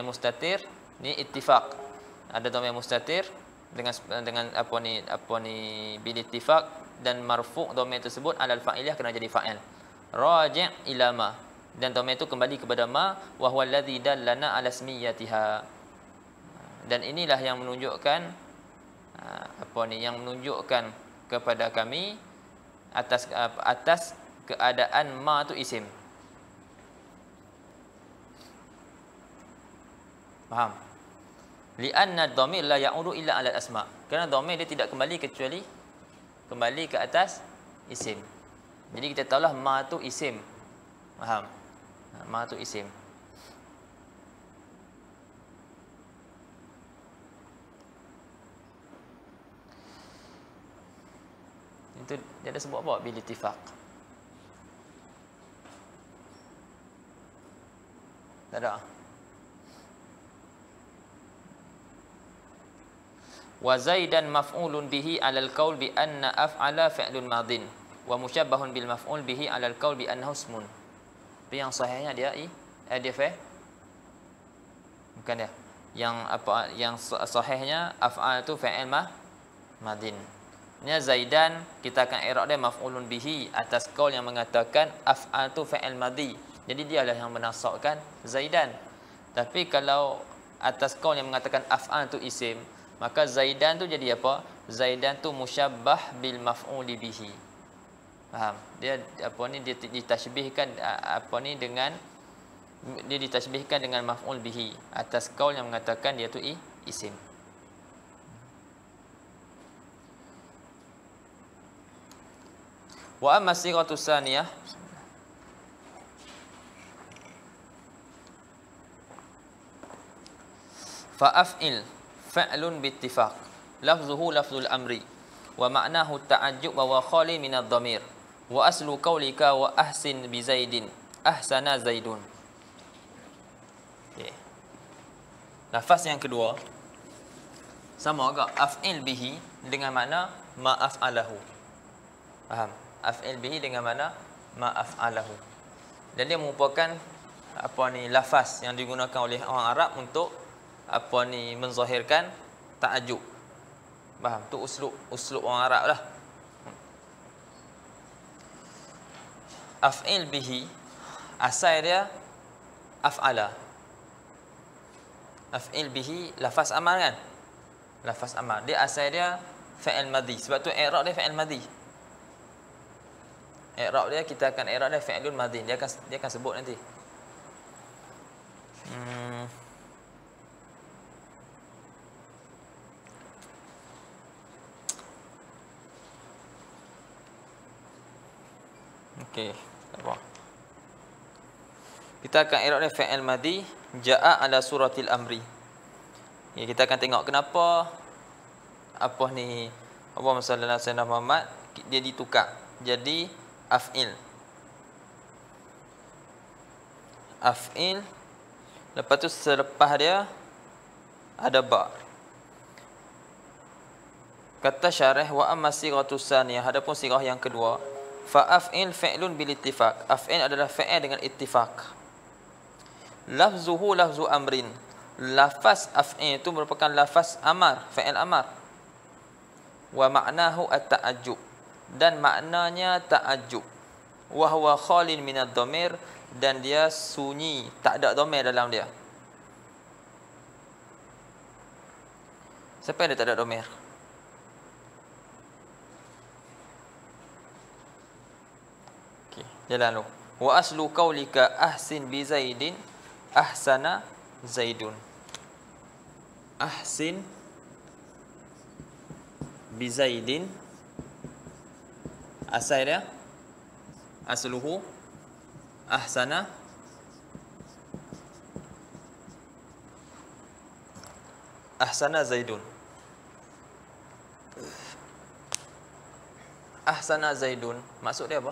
mustatir ni ittifaq. Ada dhamir mustatir dengan apa ni bil ittifaq, dan marfu' dhamir tersebut alal fa'iliyah kena jadi fa'il. Raji' ila ma, dan dhamir itu kembali kepada ma, wa huwa alladhi dallana ala ismiyatiha. Dan inilah yang menunjukkan yang menunjukkan kepada kami atas keadaan ma tu isim. Faham? Li'anna dhamir la ya'udu illa 'ala al-asma. Kerana dhamir dia tidak kembali kecuali kembali ke atas isim. Jadi kita tahulah ma tu isim. Faham? Ma tu isim. Itu dia ada sebut apa? Bil ittifaq. Tak ada. Wa Zaidan maf'ulun bihi 'alal qaul bi anna af'ala fi'lun madin wa musyabbahun bil maf'ul bihi 'alal qaul bi annahu ismun. Tapi yang sahihnya dia dia fa. Bukan dia. Yang sahihnya af'al tu fa'il madin. Nya Zaidan kita akan i'rab dia maf'ulun bihi atas qaul yang mengatakan af'al tu fa'il madhi. Jadi dialah yang menasabkan Zaidan. Tapi kalau atas qaul yang mengatakan af'al tu isim, maka Zaidan tu jadi apa? Zaidan tu musyabbah bil maf'uli bihi. Faham? Dia dia ditashbihkan dengan maf'ul bihi atas qaul yang mengatakan dia tu isim. Wa amma sighatu tsaniyah fa af'il fa'lun bi ittifaq lafzuhu lafzul amri wa ma'nahu ta'ajjub wa khali min ad-dhamir wa aslu qawlika wa ahsin bi Zaidin ahsana Zaidun. Okay. Lafaz yang kedua sama agak af'il bihi dengan makna ma af'alahu. Faham? Af'il bihi dengan mana ma af'alahu. Dan dia merupakan lafaz yang digunakan oleh orang Arab untuk menzahirkan ta'ajub. Faham? Tu uslub orang Arab lah. Af'il bihi asal dia af'ala. Af'il bihi lafaz amar kan? Lafaz amar. Dia asal dia fa'il madhi. Sebab tu i'rab dia fa'il madhi. I'rab dia kita akan i'rab dia fi'lun madhi. Dia akan sebut nanti. Okey, tak apa. Kita akan i'rab dia fi'il madhi jaa'a ala suratil amri. Ya, kita akan tengok kenapa Allahumma salli ala sayyidina Muhammad dia ditukar jadi af'il. Af'il. Lepas tu selepas dia ada ba. Kata syarah wa amma sighatus tsaniyah, adapun sirah yang kedua, fa af'il fi'lun bil ittifaq. Af'il adalah fi'il dengan ittifaq. Lafzuhu lafzu amrin. Lafaz af'il itu merupakan lafaz amar, fi'il amar. Wa ma'nahu at-ta'ajjub, dan maknanya ta'ajjub. Wa huwa khalin min ad-dhamir, dan dia sunyi, tak ada dhamir dalam dia. Siapa yang tak ada dhamir? Okey, jalan lu. Wa aslu qaulika ahsin bi Zaidin ahsana Zaidun. Ahsin bi Zaidin asal dia asluhu ahsana Zaidun. Ahsana Zaidun maksud dia apa?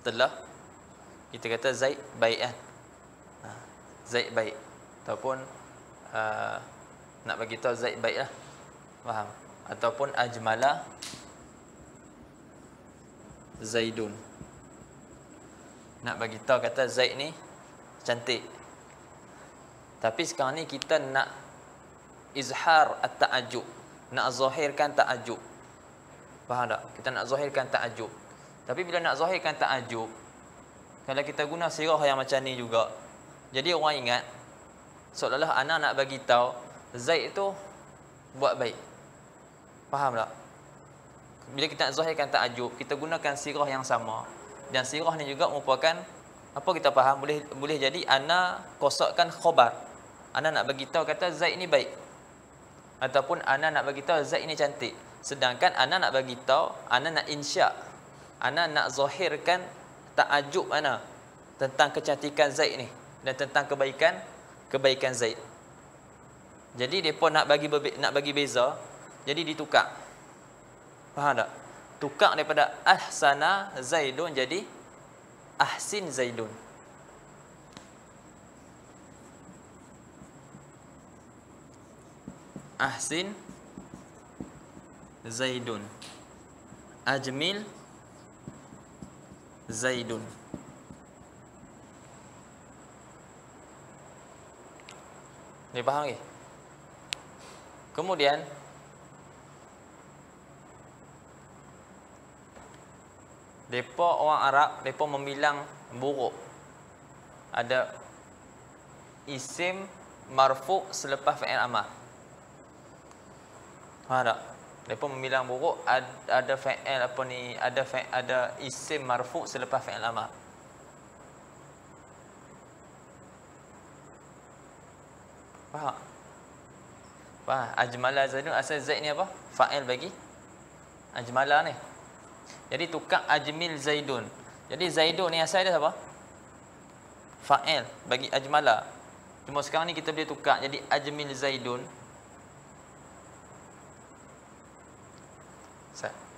Telah kita kata Zaid baik kan? Zaid baik. ataupun nak bagi tahu Zaid baik lah, faham? Ataupun ajmala Zaidun, nak bagi tahu kata Zaid ni cantik. Tapi sekarang ni kita nak izhar at-ta'ajjub, nak zahirkan ta'ajjub, faham tak? Kita nak zahirkan ta'ajjub. Tapi bila nak zahirkan ta'ajjub, kalau kita guna sirah yang macam ni juga, jadi orang ingat seolah-olah ana nak bagi tahu Zaid tu buat baik, faham tak? Bila kita nak zahirkan ta'ajjub, kita gunakan sirah yang sama. Dan sirah ni juga merupakan apa kita faham, boleh jadi ana kosakkan khabar. Ana nak bagi tahu kata Zaid ni baik, ataupun ana nak bagi tahu Zaid ni cantik. Sedangkan ana nak bagi tahu, ana nak insya, ana nak zahirkan ta'ajjub ana tentang kecantikan Zaid ni dan tentang kebaikan Zaid. Jadi depa nak bagi beza, jadi ditukar. Faham tak? Tukar daripada ahsana Zaidun jadi ahsin Zaidun. Ahsin Zaidun, ajmil Zaidun. Ni faham ke? Kemudian depa orang Arab, depa memilang buruk. Ada isim marfu' selepas fi'il amar. Faham tak? Depa memilang buruk ada fi'il apa ni, ada isim marfu' selepas fi'il amar. Faham? Faham? Ajmala Zaidun, asal Zaid ni apa? Fa'il bagi ajmala ni. Jadi tukar ajmil Zaidun. Jadi Zaidun ni asal dia apa? Fa'il bagi ajmala. Cuma sekarang ni kita boleh tukar jadi ajmil Zaidun.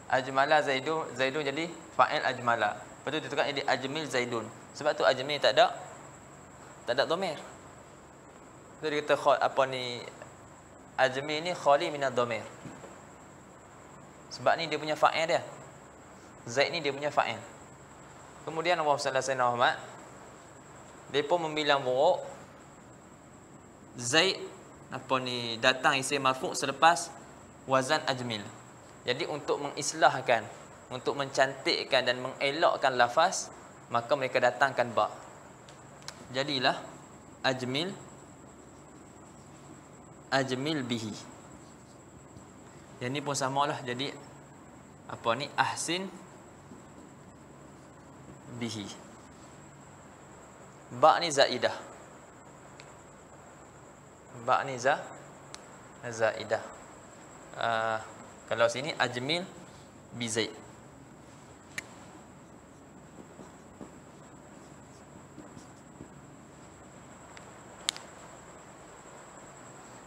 Ajmala Zaidun jadi fa'il ajmala. Lepas tu ditukar jadi ajmil Zaidun. Sebab tu ajmil tak ada dhamir. Tu dia kata apa ni, ajmil ni khali minad dhamir. Sebab ni dia punya fa'il dia. Zaid ni dia punya fa'il. Kemudian Allah sallallahu alaihi wasallam, depa membilang buruk Zaid apa ni datang isim marfu' selepas wazan ajmil. Jadi untuk mengislahkan, untuk mencantikkan dan mengelakkan lafaz, maka mereka datangkan ba. Jadilah ajmil bihi. Yang ni pun samalah, jadi apa ni, ahsin bihi. Ba ni zaidah. Ba ni zaidah. Kalau sini ajmil bi Zaid.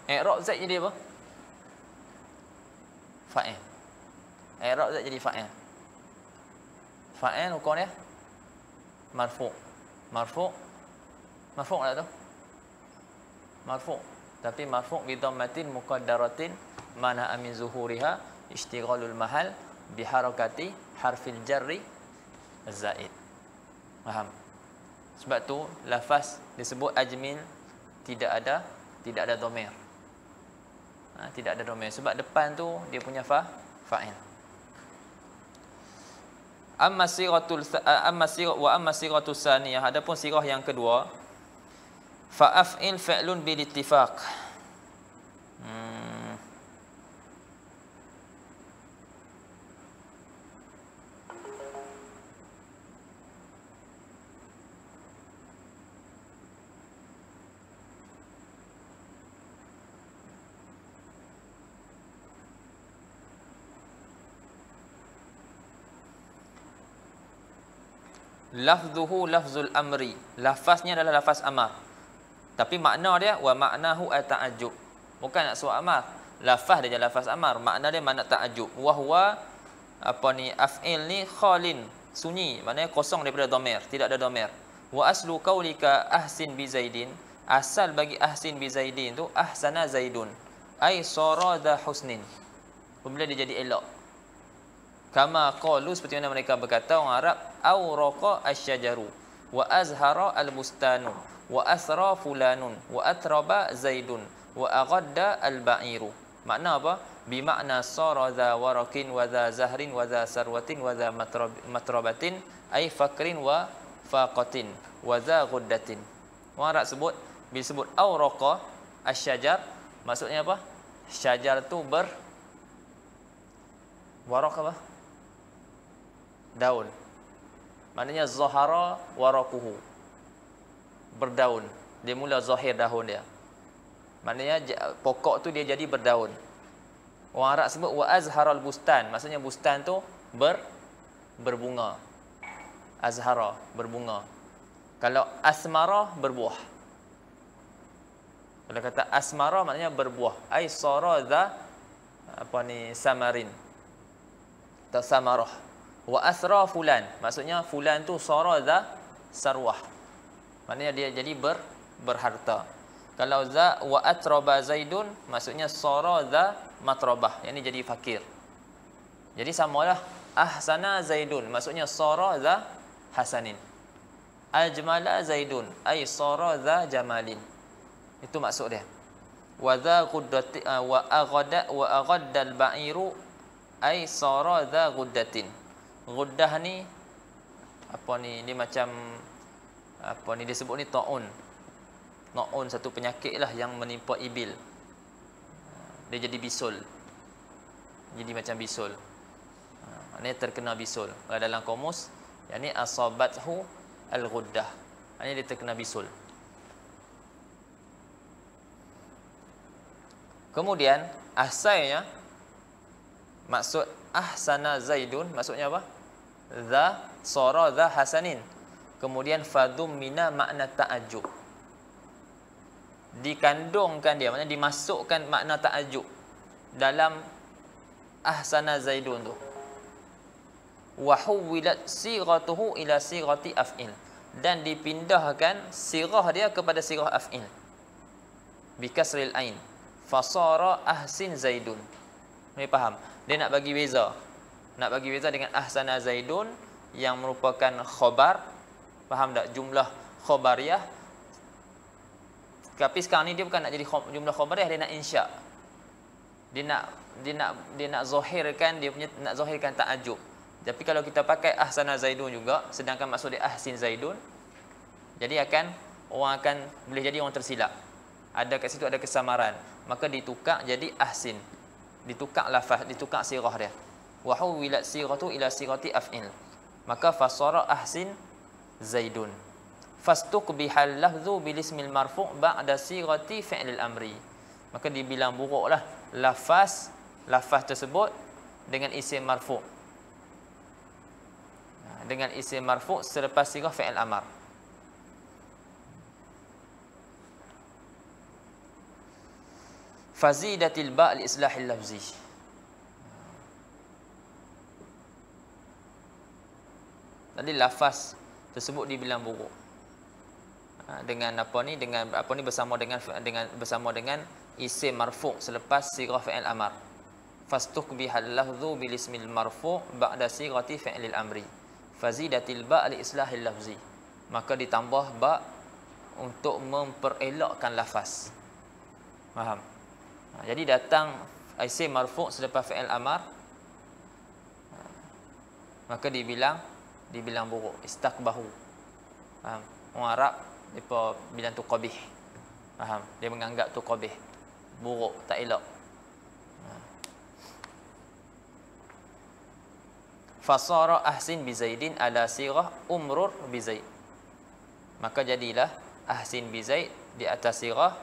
I'rab Zaid jadi apa? Fa'il. I'rab Zaid jadi fa'il. Fa'il hukum dia marfu'. Marfu' tak tu? Marfu'. Tapi marfu' bi dhammatin muqaddaratin mana amin zuhuriha ishtighalul mahal bi harakati harfil jarri zaid. Faham? Sebab tu lafaz disebut ajmil tidak ada dhamir. Tidak ada dhamir sebab depan tu dia punya fa'il. Amma siratus saniyah, adapun sirah yang kedua, fa'af'il fi'lun bil ittifaq. Lafzuhu lafzul amri. Lafaznya adalah lafaz amar. Tapi makna dia wa ma'nahu at-ta'ajjub. Bukan nak suruh amar. Lafaz dia lafaz amar, makna dia makna ta'ajjub. Wa huwa apa ni, af'il ni khalin, sunyi, maknanya kosong daripada dhamir, tidak ada dhamir. Wa aslu qaulika ahsin bi Zaidin, asal bagi ahsin bi zaidin tu ahsana zaidun ai sara dha husnin. Apabila dia jadi elok. Kama qalu, seperti mana mereka berkata orang Arab, awraqa asyajaru wa azhara albustanu wa asra fulanun wa atraba zaidun wa aghadda alba'iru. Makna apa? Bimakna sara dha warakin wa dha zahrin wa dha sarwatin wa dha matrabatin ay fakrin wa faqatin wa dha ghuddatin. Orang Arab sebut, bila sebut awraqa asyajar, maksudnya apa? Syajar tu warak apa? Daun. Maknanya zahara warakuhu, berdaun. Dia mula zahir daun dia. Maknanya pokok tu dia jadi berdaun. Orang Arab sebut wa azharal bustan, maksudnya bustan tu berbunga. Azhara, berbunga. Kalau asmara, berbuah. Kalau kata asmara maknanya berbuah. Ai sara dha samarin. Atau samarah. Wa asra fulan, maksudnya fulan tu sara dha sarwah. Maknanya dia jadi berharta. Kalau za wa atraba zaidun, maksudnya sara dha matrabah, yakni jadi fakir. Jadi samalah ahsana zaidun, maksudnya sara dha hasanin. Ajmala zaidun ay sara dha jamalin. Itu maksud dia. Wa dha ghuddati wa aghadda al-ba'iru ay sara dha ghuddatin. Ghuddah ni ni macam dia sebut ni taun. Taun satu penyakit lah yang menimpa ibil. Dia jadi bisul. Jadi macam bisul. Maknanya terkena bisul. Kalau dalam kamus, yakni asabathu al-ghuddah. Maknanya dia terkena bisul. Kemudian asalnya maksud ahsana zaidun, maksudnya apa? Dha sara dha hasanin. Kemudian fadhum mina makna ta'ajjub. Dikandungkan dia, maknanya dimasukkan makna ta'ajjub dalam ahsana zaidun tu. Wa huwilat sighatuhu ila sighati af'il, dan dipindahkan sirah dia kepada sirah af'il bi kasril ain, fasara ahsin zaidun. Ni faham? Dia nak bagi beza. Nak bagi beza dengan ahsana zaidun yang merupakan khabar. Faham tak? Jumlah khabariyah. Tapi sekarang ni dia bukan nak jadi jumlah khabariyah, dia nak insya. Dia nak zahirkan, dia punya nak zahirkan ta'ajub. Tapi kalau kita pakai ahsana zaidun juga, sedangkan maksud dia ahsin zaidun, jadi orang akan boleh jadi orang tersilap. Ada kat situ ada kesamaran, maka ditukar jadi ahsin. Ditukar lafaz, ditukar sirah dia. Wa huwilat siratu ila sirati af'il. Maka fasara ahsin zaidun. Fastuqbihal lafzu bil ismil marfu' ba'da sirati fi'lil amri. Maka dibilang buruklah lafaz tersebut dengan isim marfu'. Dengan isim marfu' selepas sirah fi'il amar. Fazidatil ba' li islahil lafzi. Tadi lafaz tersebut dibilang buruk. Dengan bersama dengan isim marfu' selepas sirah fi'il amar. Fastuqbihal lafzu bil ismil marfu' ba'da sirati fi'lil amri. Fazidatil ba' li islahil lafzi. Maka ditambah ba' untuk memperelokkan lafaz. Faham? Jadi datang isim marfu' selepas fi'il amar, maka dibilang buruk, istakbahu. Faham? Orang Arab depa bilang tu qabih. Faham? Dia menganggap tu qabih, buruk, tak elok. Fasara ahsin bi zaidin ala sirah umrur bi zaid. Maka jadilah ahsin bi zaid di atas sirah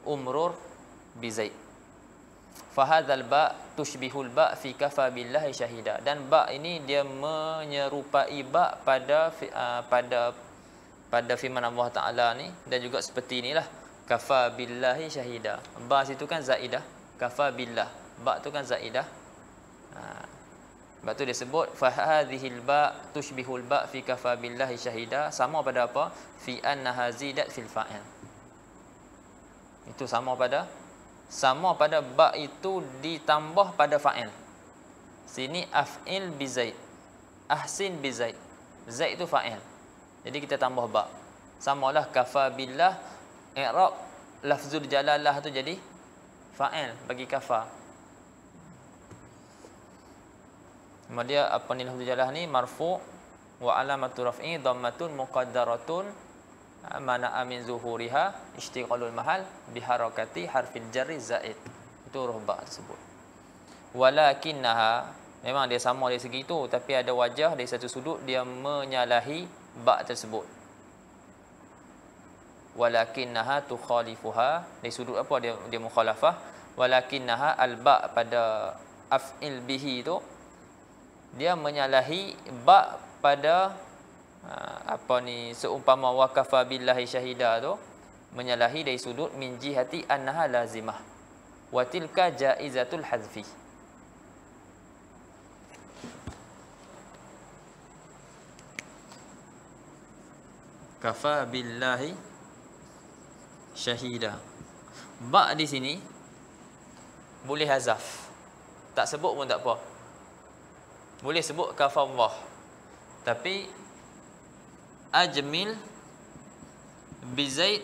umrur bi zaid. Fahadzal ba tushbihul ba fi kafa billahi syahida. Dan ba ini dia menyerupai ba pada firman Allah Taala ni, dan juga seperti inilah kafa billahi syahida. Ba situ kan zaidah, kafa billah. Ba tu kan zaidah. Sebab tu dia sebut fahadzihil ba tushbihul ba fi kafa billahi syahida, sama pada apa? Fi annaha zidat fil fa'il. Itu sama pada ba itu ditambah pada fa'il. Sini af'il bi Zaid, ahsin bi Zaid. Zaid itu fa'il. Jadi kita tambah ba. Samalah kafa billah, i'rab lafzul jalalah tu jadi fa'il bagi kafa. Kemudian apa ni lafzul jalalah ni? Marfu' wa alamatu raf'i dhammatun muqaddaratun mana amin zuhuriha istiqalul mahal biharakati harfil jarri zaid. Itu huruf ba tersebut. Walakinnaha, memang dia sama dari segi itu, tapi ada wajah dari satu sudut dia menyalahi ba tersebut. Walakinnaha tukhalifuha, dari sudut apa dia mukhalafah. Walakinnaha al-ba pada af'il bihi itu dia menyalahi ba pada seumpama waqafa billahi syahida tu, menyalahi dari sudut min jihati annaha lazimah wa tilka jaizatul hazfi. Kafa billahi syahida, ba di sini boleh hazaf, tak sebut pun tak apa, boleh sebut kafa Allah, tapi ajmil bi Zaid,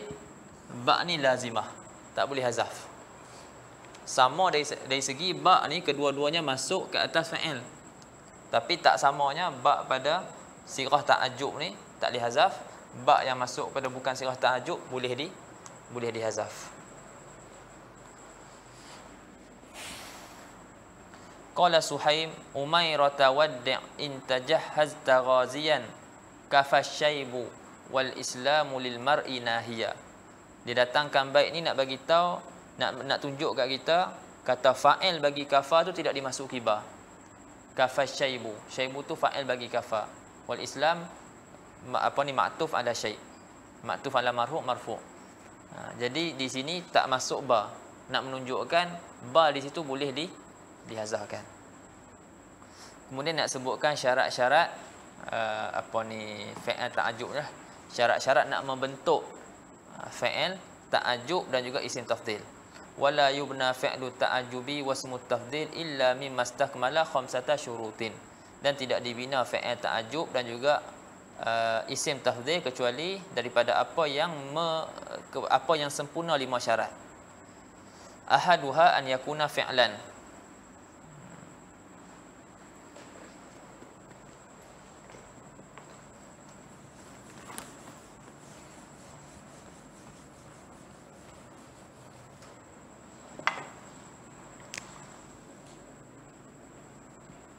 ba ni lazimah, tak boleh hazaf. Sama dari segi ba ni kedua-duanya masuk ke atas fa'il, tapi tak samanya ba pada sirah ta'ajjub ni tak boleh hazaf. Ba yang masuk pada bukan sirah ta'ajjub boleh dihazaf. Qala Suhaim Umairata waddi' in tajahhazta ghaziyan kafasyaibu wal islamu lil mar'i nahiya. Dia datangkan bait ni nak bagi tahu, nak tunjuk kat kita kata fa'il bagi kafa tu tidak dimasuki ba. Kafasyaibu, syaibu tu fa'il bagi kafa, wal islam ma'tuf ala syai', ma'tuf ala marfu'. Jadi di sini tak masuk ba, nak menunjukkan ba di situ boleh dihazafkan. Kemudian nak sebutkan syarat-syarat fa'il ta'ajjub lah. Syarat-syarat nak membentuk fa'il ta'ajjub dan juga isim tafdhil. Wala yubna fi'lu ta'ajjubi wasmu tafdhil illa mimma istakmala khamsata syurutin. Dan tidak dibina fa'il ta'ajjub dan juga isim tafdhil kecuali daripada apa yang sempurna 5 syarat. Ahaduha an yakuna fi'lan,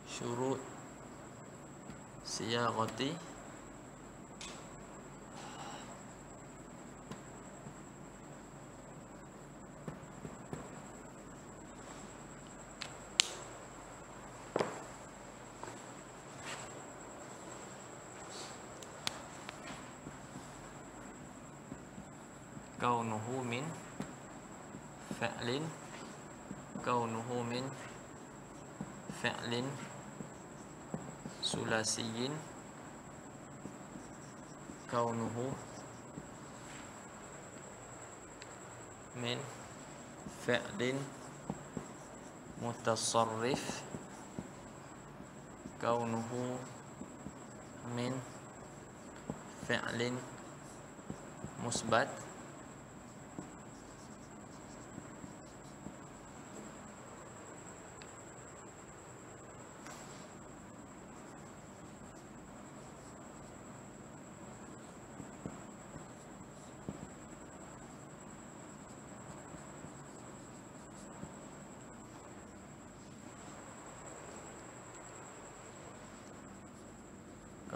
syurut siyaghati kaunuhu min fi'lin sulasiyin, kaunuhu min fi'lin mutasarrif, kaunuhu min fi'lin musbat,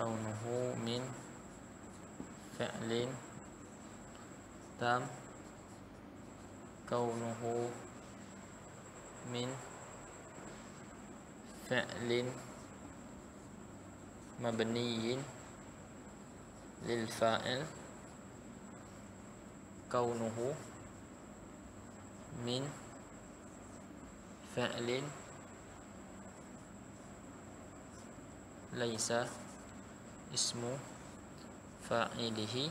kaunuhu min fi'lin tam, kaunuhu min fi'lin mabniyin lil fa'il, kaunuhu min fi'lin laisa ismu fa'ilihi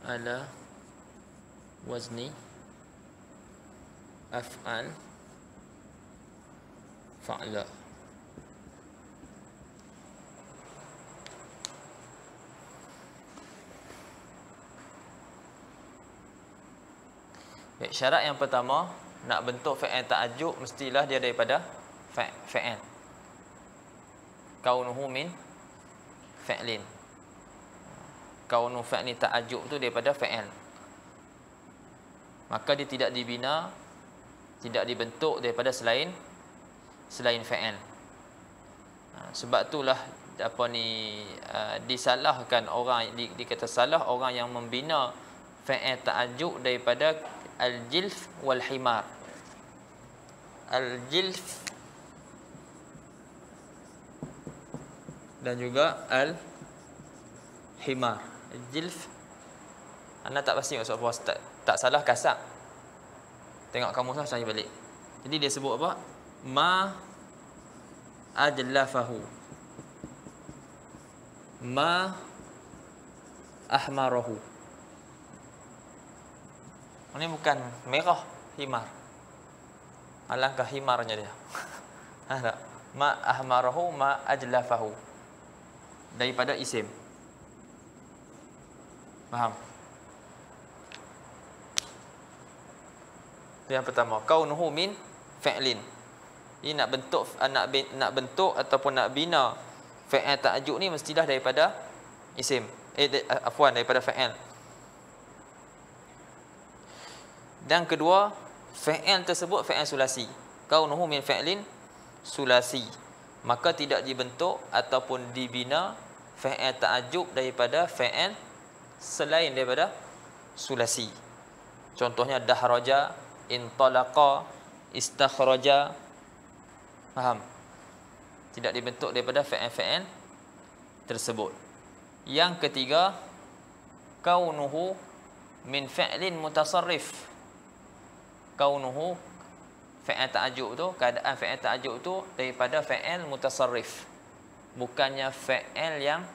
ala wazni af'al fa'la. Baik, syarat yang pertama, nak bentuk fa'il ta'ajjub mestilah dia daripada fa'il. Kaunuhu min fa'lin. Kaunu fa'il ta'ajjub tu daripada fa'il. Maka dia tidak dibina, tidak dibentuk daripada selain fa'il. Sebab itulah disalahkan orang, dikata salah orang yang membina fa'il ta'ajjub daripada al-jilf wal himar. Al-jilf dan juga al-himar. Al-jilf, anda tak pasti maksud apa, tak salah kasar. Tengok kamus lah, cari balik. Jadi dia sebut apa? Ma ajlafahu, ma ahmarahu. Ini bukan merah, himar. Alangkah himarnya dia. Ada ma ahmarahu, ma ajlafahu, daripada isim. Faham? Itu yang pertama. Kaunuhu min fa'lin. Ini nak bentuk ataupun nak bina fa'il ta'ajjub ni mestilah daripada isim. Daripada fa'il. Dan kedua, fa'il tersebut fa'il sulasi. Kaunuhu min fa'lin sulasi. Maka tidak dibentuk ataupun dibina fa'il ta'ajjub daripada fa'il selain daripada sulasi. Contohnya dahraja, intalaqa, istakhraja. Faham? Tidak dibentuk daripada fa'il tersebut. Yang ketiga, kaunuhu min fa'lin mutasarrif. Kaunuhu, fa'il ta'ajjub tu, keadaan fa'il ta'ajjub tu daripada fa'il mutasarrif. Bukannya fa'il yang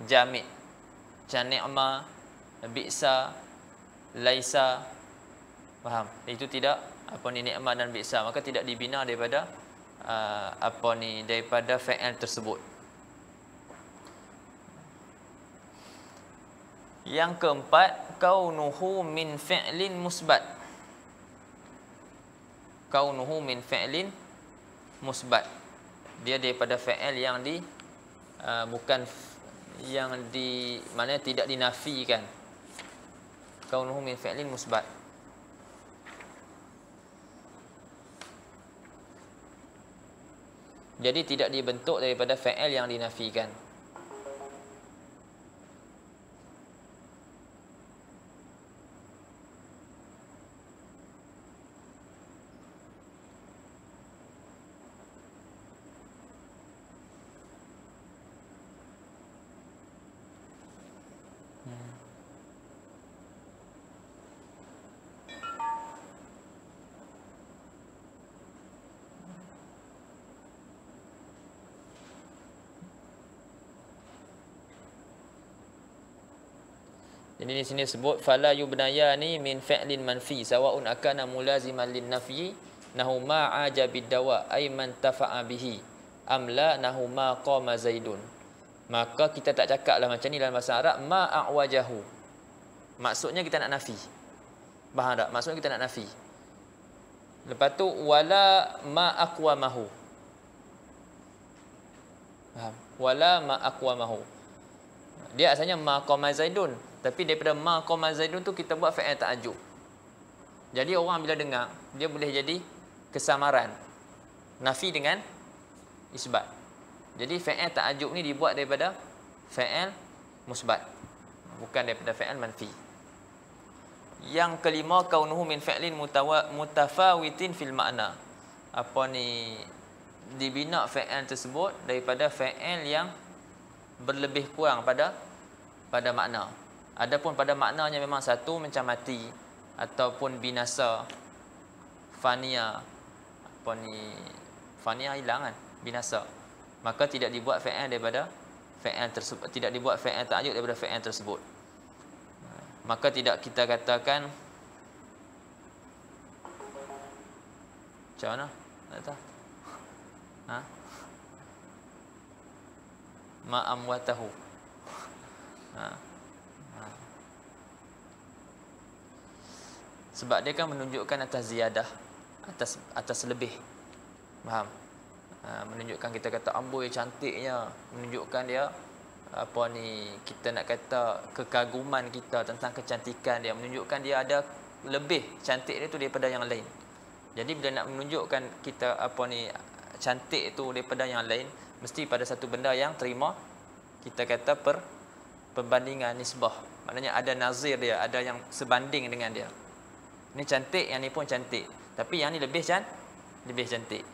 jami'. Ni'ma, bi'sa, laisa. Faham? Itu tidak ni'ma dan bi'sa, maka tidak dibina daripada daripada fa'il tersebut. Yang keempat, kaunuhu min fi'lin musbat. Kaunuhu min fi'lin musbat. Dia daripada fa'il yang bukan yang maknanya tidak dinafikan. Kaunuhu min fi'lin musbat. Jadi tidak dibentuk daripada fa'il yang dinafikan. Jadi di sini sebut fala yubnayani min fi'lin manfi sawa'un akana mulaziman lin nafyi nahu ma ajabid dawa ay man tafa'a bihi amla nahu ma qama zaidun. Maka kita tak cakaplah macam ni dalam bahasa Arab ma a'wajahu. Maksudnya kita nak nafi. Faham tak? Maksudnya kita nak nafi. Lepas tu wala ma aqwamahu. Faham? Wala ma aqwamahu. Dia asalnya ma qama zaidun, tapi daripada ma qama zaidun tu kita buat fa'il ta'ajjub. Jadi orang bila dengar, dia boleh jadi kesamaran nafi dengan isbat. Jadi fa'il ta'ajjub ni dibuat daripada fa'il musbat, bukan daripada fa'il manfi. Yang kelima, kaunuhu min fi'lin mutafawitin fil makna. Dibina fa'il tersebut daripada fa'il yang berlebih kurang pada makna. Adapun pada maknanya memang satu, macam mati ataupun binasa, fania, fania hilang kan, binasa, maka tidak dibuat fa'il daripada fi'il tersebut, tidak dibuat fi'il ta'ajjub daripada fi'il tersebut. Maka tidak kita katakan macam mana? Tak tahu. Ha? Ma amwatahu. Ha. Ha. Sebab dia kan menunjukkan atas ziyadah, atas lebih. Faham? Menunjukkan, kita kata amboi cantiknya, menunjukkan dia apa ni, kita nak kata kekaguman kita tentang kecantikan dia, menunjukkan dia ada lebih cantik dia tu daripada yang lain. Jadi bila nak menunjukkan kita apa ni cantik tu daripada yang lain, mesti pada satu benda yang terima, kita kata perbandingan nisbah. Maknanya ada nazir dia, ada yang sebanding dengan dia. Ini cantik, yang ni pun cantik, tapi yang ni lebih cantik.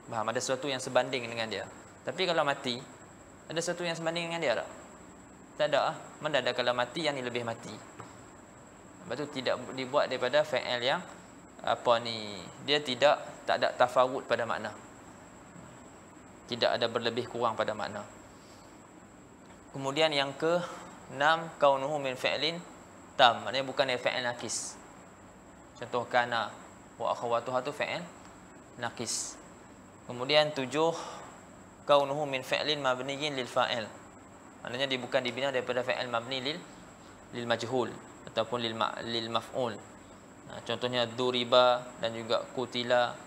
Faham? Ada sesuatu yang sebanding dengan dia. Tapi kalau mati, ada sesuatu yang sebanding dengan dia tak? Tak ada. Mana ada kalau mati yang ni lebih mati. Lepas tu tidak dibuat daripada fi'il yang apa ni, dia tak ada tafawut pada makna. Tidak ada berlebih kurang pada makna. Kemudian yang ke-6, kaunuhu min fi'lin tam. Maknanya bukan dari fi'il nakis. Contoh kana wa akhawatuha tu fi'il nakis. Kemudian 7, kaunuhu min fi'lin mabniyin lil fa'il. Maknanya dia bukan dibina daripada fi'il mabni lil majhul ataupun lil maf'ul. Contohnya duriba dan juga kutila.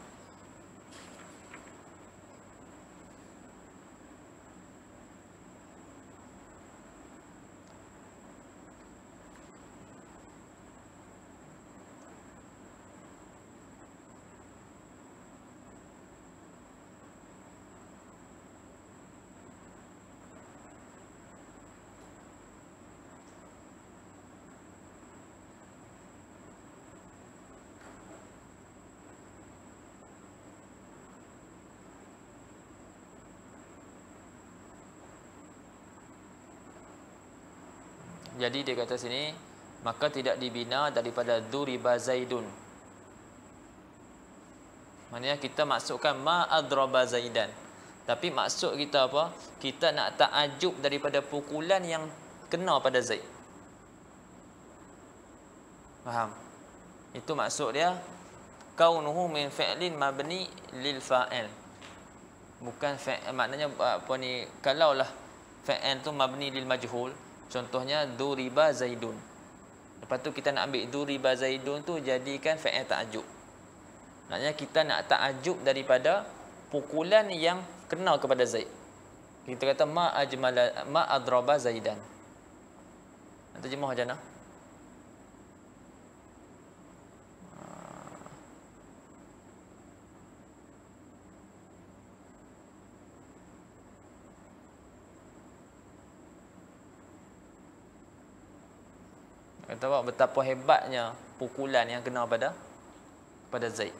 Jadi dia kata sini, maka tidak dibina daripada duriba zaidun. Maknanya kita maksudkan ma adraba zaidan. Tapi maksud kita apa? Kita nak ta'ajub daripada pukulan yang kena pada Zaid. Faham? Itu maksud dia, kaunuhu min fi'lin mabni lil fa'il. Bukan fi'il, maknanya apa ni, kalaulah fi'il tu mabni lil majhul, contohnya duriba zaidun. Lepas tu kita nak ambil duriba zaidun tu jadikan fi'il ta'ajub. Maknanya kita nak ta'ajub daripada pukulan yang kena kepada Zaid. Kita kata ma adraba zaidan. Nak terjemah macam mana? Kata betapa hebatnya pukulan yang kena pada Zaid.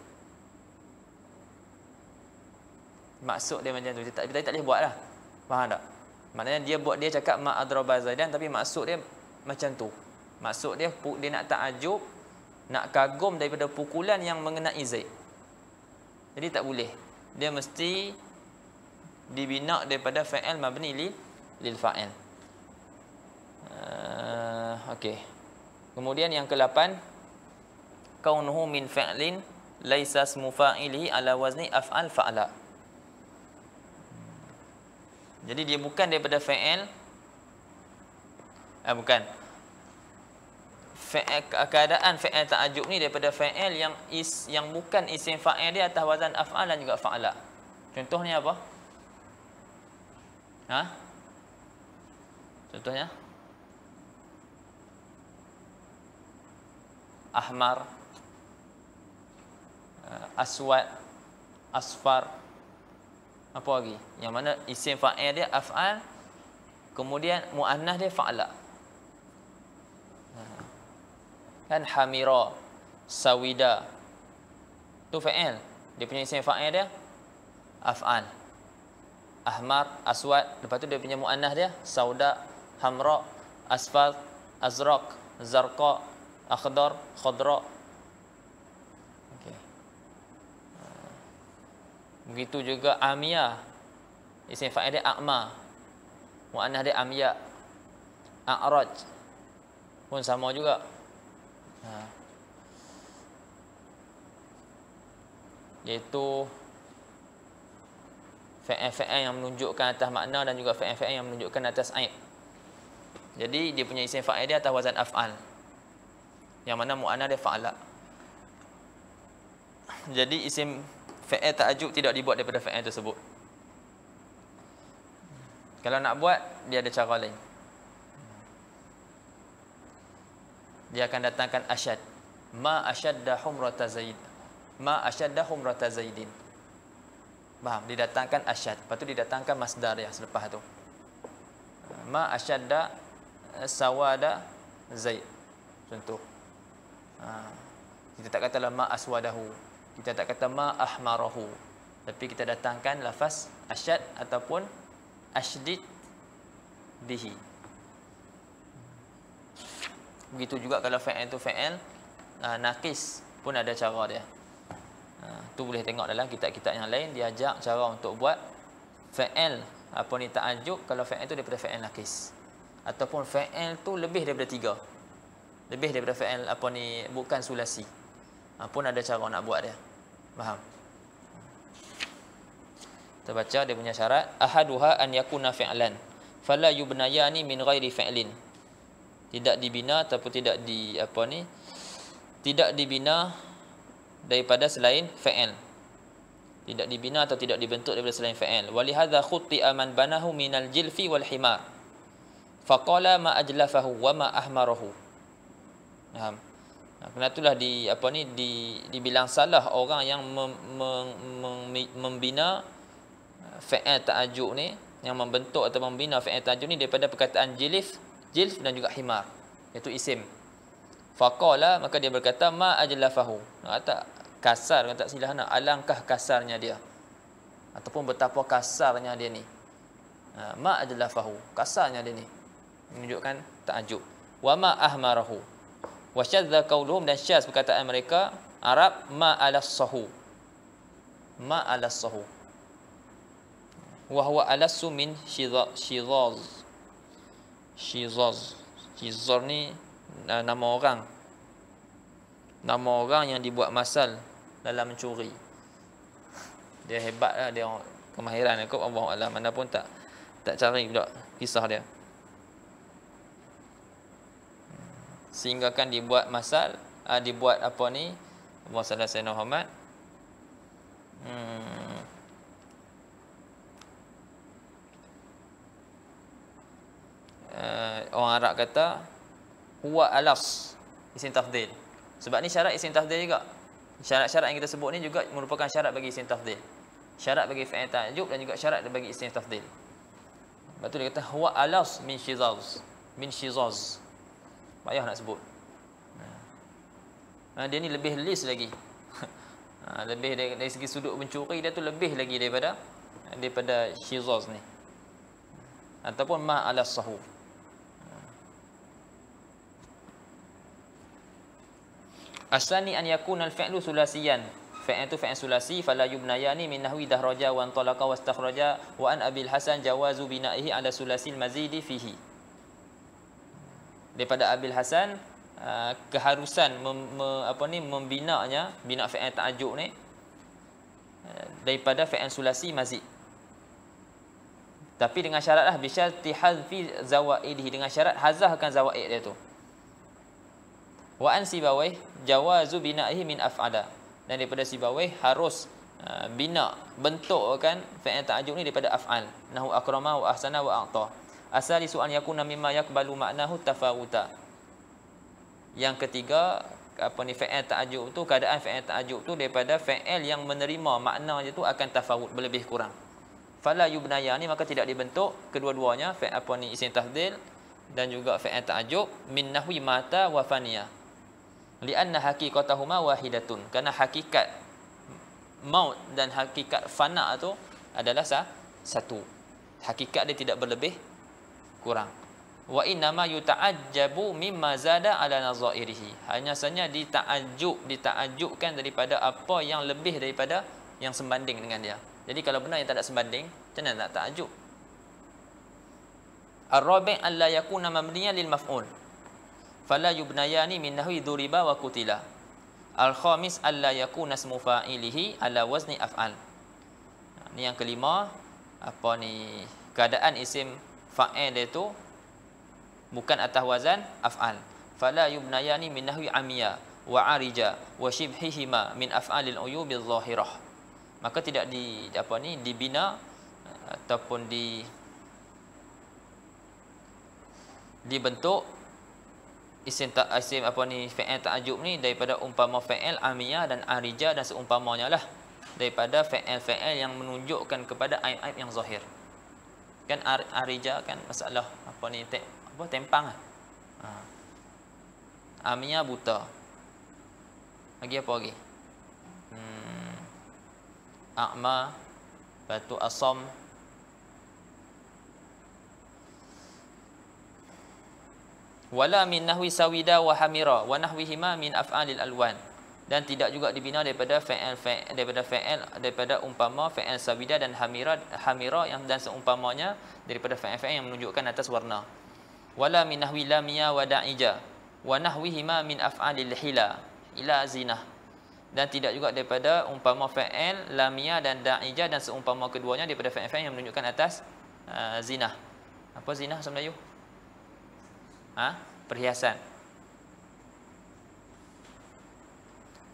Maksud dia macam tu. Kita tak boleh buat lah. Faham tak? Maknanya dia cakap ma adraba zaidan, tapi maksud dia macam tu. Maksud dia nak ta'ajub, nak kagum daripada pukulan yang mengenai Zaid. Jadi tak boleh. Dia mesti dibina daripada fa'il mabni lil fa'il. Okey. Kemudian yang ke-8, kaunuhu min fi'lin laisa ismu fa'ilihi ala wazni af'al fa'ala. Jadi dia bukan daripada fa'il, bukan. Keadaan fa'il ta'ajub ni daripada fa'il yang bukan isim fa'il dia atas wazan af'al dan juga fa'ala. Contohnya apa? Contohnya ahmar, aswad, asfar. Apa lagi? Yang mana isim fa'il dia af'al, kemudian muannas dia fa'ala. Kan hamira, sawida. Tu fa'il. Dia punya isim fa'il dia af'al. Ahmar, aswad, lepas tu dia punya muannas dia sauda, hamra, asfar, azraq, zarqa, akhdar, khadra. Okey. Begitu juga amiyah, isim fa'il dia a'ma. Mu'annas dia amya, a'raj pun sama juga. Iaitu fi'il yang menunjukkan atas makna dan juga fi'il yang menunjukkan atas aib. Jadi dia punya isim fa'il dia atas wazan af'al, yang mana mu'annas dia fa'ala. Jadi isim fi'il ta'ajjub tidak dibuat daripada fi'il tersebut. Kalau nak buat, dia ada cara lain. Dia akan datangkan asyad. Ma asyadda humrata zaid. Ma asyadda humrata zaidin. Faham? Didatangkan asyad. Lepas tu didatangkan masdar yang selepas tu. Ma asyadda sawada zaid. Contoh. Kita tak katalah ma aswadahu. Kita tak kata ma ahmarahu. Tapi kita datangkan lafaz asyad ataupun asydid bihi. Begitu juga kalau fa'il tu fa'il naqis pun ada cara dia. Tu boleh tengok dalam kitab-kitab yang lain, dia ajak cara untuk buat fa'il apa ni ta'ajjub kalau fa'il tu daripada fa'il naqis, ataupun fa'il tu lebih daripada 3, lebih daripada fa'il apa ni bukan sulasi, pun ada cara nak buat dia. Faham? Kita baca dia punya syarat. Ahaduha an yakuna fi'lan fala yubnayani min ghairi fi'lin. Tidak dibina ataupun tidak dibina daripada selain fa'il. Tidak dibina atau tidak dibentuk daripada selain fa'il. Walihadza khutti'a man banahu minal jilfi wal himar. Faqala ma ajlafahu wa ma ahmarahu. Faham? Kerana itulah dibilang salah orang yang membina fa'il ta'ajjub ni, yang membentuk atau membina fa'il ta'ajjub ni daripada perkataan jilf dan juga himar, iaitu isim. Faqala, maka dia berkata ma ajlafahu. Kata kasar, kata silah nak, alangkah kasarnya dia, ataupun betapa kasarnya dia ni. Ma ajlafahu, kasarnya dia ni, menunjukkan ta'ajjub. Wa ma ahmarahu. Wa syadza qauluhum, dan syaz perkataan mereka Arab, ma alassahu. Ma alassahu. Wa huwa alassu min shizaz. Shizaz ni nama orang yang dibuat masal dalam mencuri. Dia hebat lah, dia kemahiran aku Allah alam, mana pun tak cari pula kisah dia, sehingga kan dibuat masal, dibuat apa ni Allah sallallahu alaihi Muhammad. Orang Arab kata huwa alas, isim tafdhil. Sebab ni syarat isim tafdhil juga. Syarat-syarat yang kita sebut ni juga merupakan syarat bagi isim tafdhil. Syarat bagi fi'il ta'ajjub dan juga syarat bagi isim tafdhil. Sebab tu dia kata huwa alas min shizaz. Min shizaz. Payah nak sebut. Dia ni lebih lis lagi. Lebih dari segi sudut mencuri dia tu lebih lagi daripada shizaz ni. Ataupun ma alas sahu. Asani an yakuna al-fi'lu sulasiyan. Fi'il tu fi'il sulasi, fala yubnayani min nahwi dahraja wa antalaqa wastakhraja wa an Abil Hasan jawazu bina'ihi ala sulasil mazidi fihi. Daripada Abil Hasan keharusan membinanya, bina fi'il ta'ajjub ni daripada fi'il sulasi mazid. Tapi dengan syaratlah bisyarti hadfi zawaidihi, dengan syarat hazahkan zawaid dia tu. Wa an Sibawayh jawazu bina'ihi min af'ala, dan daripada Sibawayh harus bina, bentukkan fi'il ta'ajjub ni daripada af'al, nahu akrama wa ahsana wa a'ta. Asalisu an yakuna mimma yakbalu ma'nahu tafawuta. Yang ketiga, fi'il ta'ajjub tu, keadaan fi'il ta'ajjub tu daripada fi'il yang menerima makna dia tu akan tafawut, berlebih kurang. Fala yubnayani, maka tidak dibentuk kedua-duanya, isim tafdhil dan juga fi'il ta'ajjub, min nahwi mata wa faniya. Lianna haqiqatahuma wahidatun, kerana hakikat maut dan hakikat fana tu adalah satu. Hakikat dia tidak berlebih kurang. Wa inna ma yuta'ajjabu mimma zada ala nazairihi, hanya saja ditakjubkan daripada apa yang lebih daripada yang sembanding dengan dia. Jadi kalau benar yang tak ada sembanding, macam mana nak takjub? Ar-rabi' alla yakuna mabniyan lil maf'ul. Fala yubnayani min nahwi duriba wa kutila. Al-khamis alla yakuna ismu fa'ilihi ala wazni af'al. Ni yang kelima, apa ni, keadaan isim fa'il itu bukan atas wazan af'al. Fala yubnayani min nahwi amiya wa arija wa shibhihima min af'alil uyubil zahirah. Maka tidak dibina ataupun dibentuk isim fa'il ta'ajub ni daripada umpama fa'il amiyah dan arija dan seumpamanya lah, daripada fa'il yang menunjukkan kepada aib-aib yang zahir. Kan arija kan masalah tempang lah. Amiyah buta. Lagi apa lagi? A'ma, batu asam. Wala min nahwi sawida wa hamira wa nahwihima min af'alil alwan. Dan tidak juga dibina daripada umpama fa'il sawida dan hamira yang dan seumpamanya daripada fa'il yang menunjukkan atas warna. Wala min nahwi lamia wa da'ija wa nahwihima min af'alil hila ila zinah. Dan tidak juga daripada umpama fa'il lamia dan da'ija dan seumpama keduanya daripada fa'il yang menunjukkan atas zinah. Apa zinah bahasa Melayu? Perhiasan.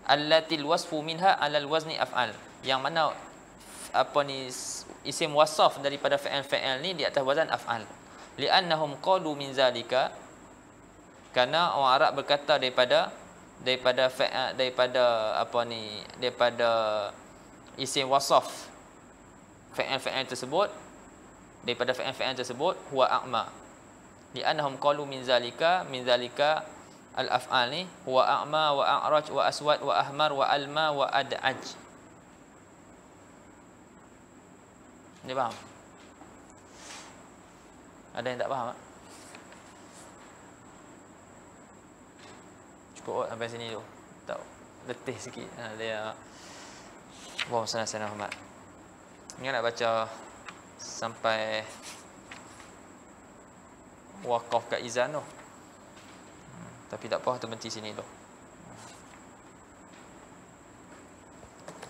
Allatil wasfu minha alal wazni af'al. Yang mana isim wasaf daripada fa'il ni di atas wazan af'al. Li'annahum qalu min zalika, karena orang Arab berkata daripada isim wasaf fa'il tersebut, daripada fa'il tersebut huwa a'ma. Li'annahum qalu min zalika al-af'al ni huwa a'ma wa a'raj wa aswad wa ahmar wa alma wa ad'aj. Ni faham? Ada yang tak faham tak? Cukup sampai sini dulu. Tak letih sikit. Dia Allahumma salli ala sayyidina Muhammad. Ni nak baca sampai waqaf kat izan tu. Tapi tak apa, terhenti sini tu.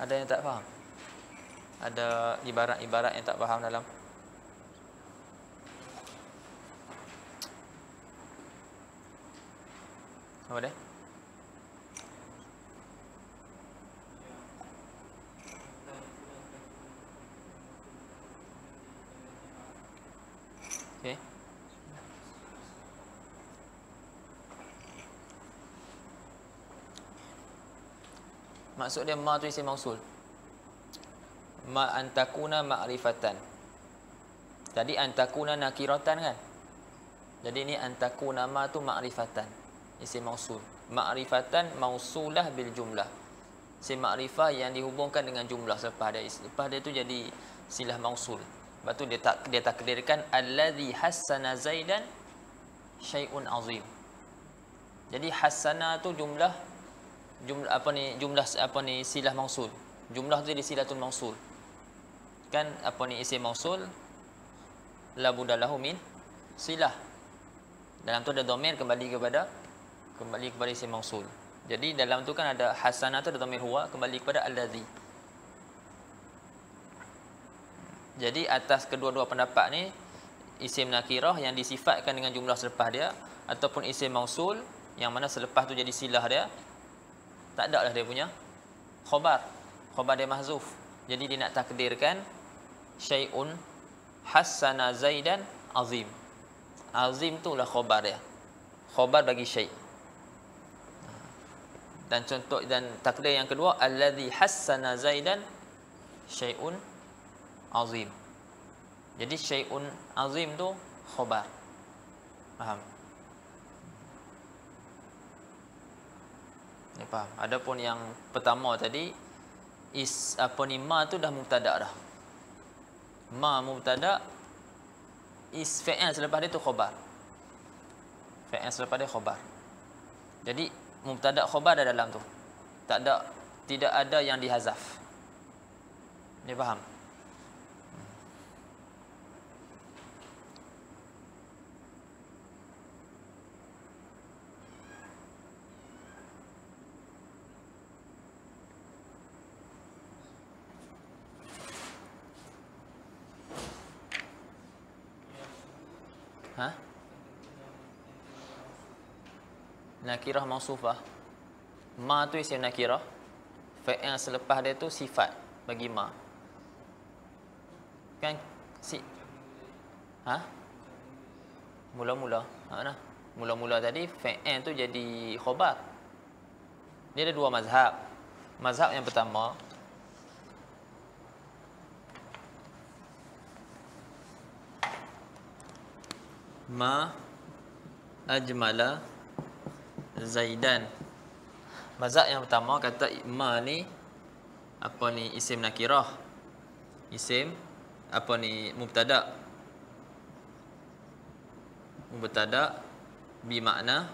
Ada yang tak faham? Ada ibarat-ibarat yang tak faham dalam? Apa dia? Okay. Maksud dia ma tu isim mausul. Ma antakuna ma'rifatan. Tadi antakuna nakiratan kan? Jadi ni antakuna ma tu ma'rifatan, isim mausul. Ma'rifatan mausulah bil jumlah. Isim ma'rifah yang dihubungkan dengan jumlah selepas dia tu jadi silah mausul. Sebab tu dia takdirkan allazi hassana zaidan syai'un azim. Jadi hassana tu jumlah silah mausul. Jumlah tu jadi silatul mausul. Kan isim mausul la budalahu min silah. Dalam tu ada dhamir kembali kepada isim mausul. Jadi dalam tu kan ada hasanah tu ada dhamir huwa kembali kepada allazi. Jadi atas kedua-dua pendapat ni, isim nakirah yang disifatkan dengan jumlah selepas dia ataupun isim mausul yang mana selepas tu jadi silah dia, tak ada lah dia punya khabar dia mahzuf. Jadi dia nak takdirkan syai'un hassana zaidan azim. Azim tu lah khabar dia, khabar bagi syai'. Dan contoh dan takdir yang kedua allazi hassana zaidan syai'un azim. Jadi syai'un azim tu khabar. Faham? Ni faham. Adapun yang pertama tadi ma tu dah mubtada dah. Ma mubtada, fi'il selepas dia tu khabar. Fi'il selepas dia khabar. Jadi mubtada khabar dah dalam tu. Tidak ada yang dihazaf. Ni faham? Ha? Nakirah mausufah. Ma tu isim nakirah. Fa'il selepas dia tu sifat bagi ma. Kan si ha? Mula-mula. Ha nah. Mula-mula tadi fa'il tu jadi khabar. Dia ada dua mazhab. Mazhab yang pertama, ma ajmala Zaidan. Mazhab yang pertama kata ma ni apa ni, isim nakirah. Isim apa ni, mubtada. Mubtada bi makna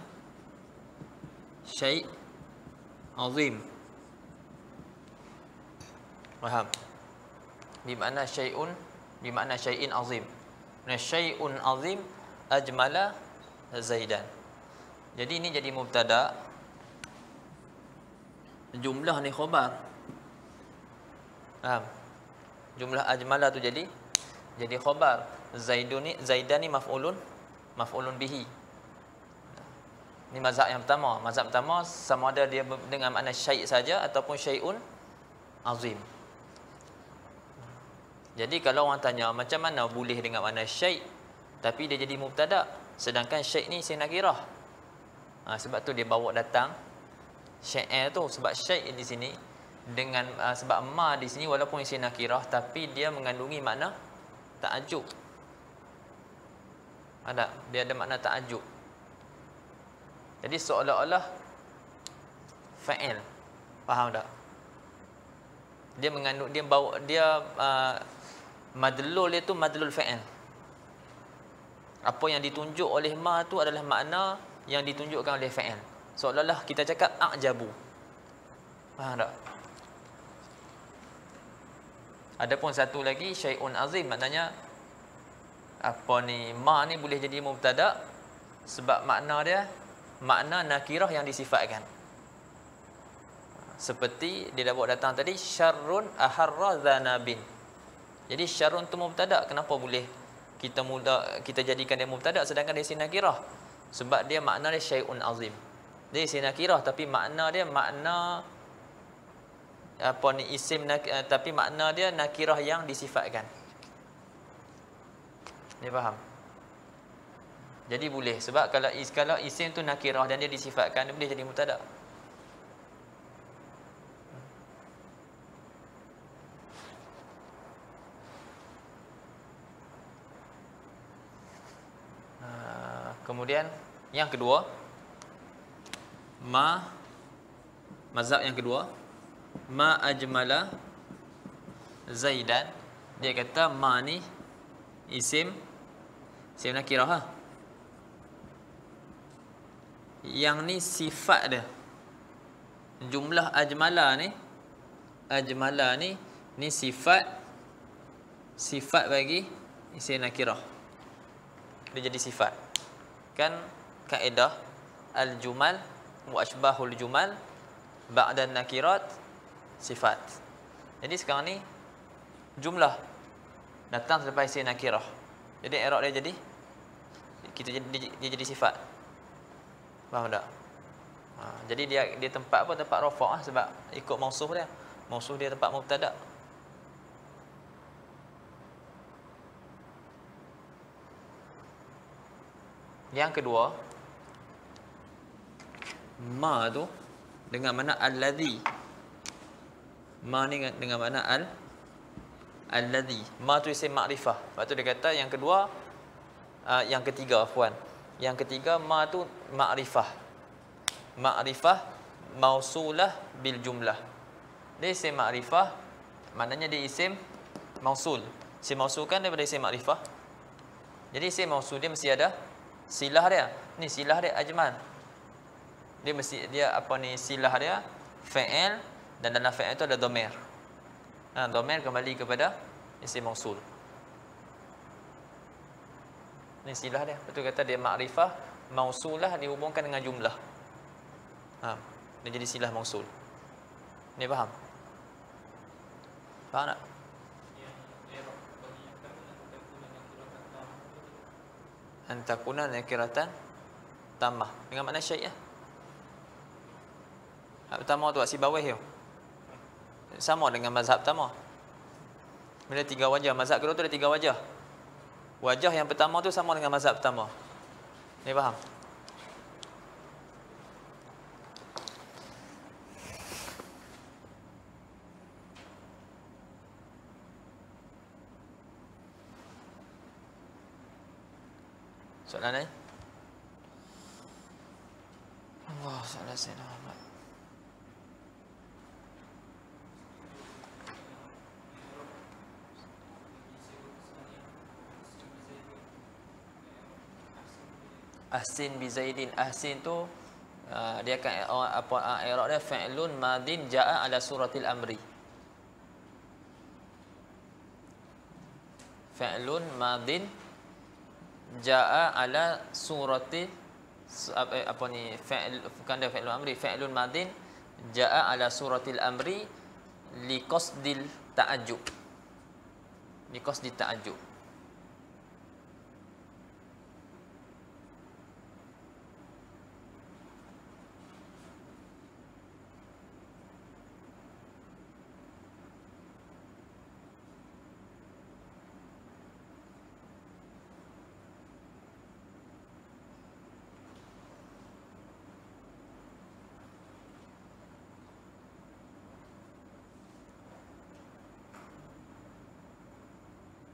syai' azim. Faham? Bi makna syai'un, bi makna syai'in azim. Nah, syai'un azim ajmala Zaidan. Jadi ini jadi mubtada, jumlah ni khabar. Faham? Jumlah ajmala tu jadi khabar. Zaidan ni maf'ulun bihi. Ini mazhab yang pertama. Mazhab pertama sama ada dia dengan makna syai' saja ataupun syai'un azim. Jadi kalau orang tanya macam mana boleh dengan makna syai' tapi dia jadi mubtada, sedangkan syai' ni isim nakirah. Sebab tu dia bawa datang syai' tu, sebab syai' di sini dengan sebab ma di sini walaupun isim nakirah tapi dia mengandungi makna ta'ajjub. Dia ada makna ta'ajjub. Jadi seolah-olah fa'il. Faham tak? Dia mengandung, dia bawa, dia madlul dia tu madlul fa'il. Apa yang ditunjuk oleh ma tu adalah makna yang ditunjukkan oleh fa'il. Seolah-olah kita cakap a'jabu. Faham tak? Adapun satu lagi syai'un azim, maknanya apa ni, ma ni boleh jadi mubtada sebab makna dia makna nakirah yang disifatkan. Seperti dia dah bawa datang tadi, syarrun aharra zanabin. Jadi syarrun tu mubtada, kenapa boleh kita jadikan dia mubtada sedangkan dia isim nakirah? Sebab dia makna dia syai'un azim. Dia isim nakirah tapi makna dia makna apa ni, isim tapi makna dia nakirah yang disifatkan. Dia faham? Jadi boleh, sebab kalau isim tu nakirah dan dia disifatkan, dia boleh jadi mubtada. Kemudian yang kedua, mazhab yang kedua, ma ajmala Zaidan. Dia kata ma ni isim nakirah. Yang ni sifat dia. Jumlah ajmala ni sifat bagi isim nakirah. Dia jadi sifat. Kan kaedah al-jumal wa asbahul jumal ba'da nakirat sifat. Jadi sekarang ni jumlah datang selepas isim nakirah. Jadi i'rab dia jadi dia jadi sifat. Faham tak? Jadi dia tempat apa? Tempat rafa' sebab ikut mausuf dia. Mausuf dia tempat mubtada. Yang kedua, ma tu dengan makna alladhi. Ma ni dengan makna alladhi. Ma tu isim ma'rifah. Lepas tu dia kata yang kedua, yang ketiga afwan. Yang ketiga ma tu ma'rifah. Ma'rifah mausulah bil jumlah. Dia isim ma'rifah, maknanya dia isim mausul. Isim mausul kan daripada isim ma'rifah. Jadi isim mausul dia mesti ada silah dia. Ni silah dia ajmal. Dia apa ni, silah dia fa'il, dan dalam fa'il tu ada dhamir. Dhamir kembali kepada isim mausul. Ni silah dia. Betul kata dia ma'rifah mausulah dihubungkan dengan jumlah. Dia jadi silah mausul. Ni faham? Faham tak? antakuna nakiratan tamah dengan makna syai'ah. Hak pertama tu si bawah tu sama dengan mazhab pertama. Bila 3 wajah, mazhab kedua tu ada 3 wajah. Wajah yang pertama tu sama dengan mazhab pertama. Ni faham? Soalan lain? Allah Sayyidina Sayyidina Muhammad. Ahsin bi Zaidin. Ahsin tu dia akan apa i'rab dia fi'lun madin jaa ala suratil amri. Fi'lun madin jaa ala surati apa ni fi'l, bukan dia fi'lun amri, fi'lun madin jaa ala suratil amri liqasdil ta'ajjub. Liqasdil ta'ajjub.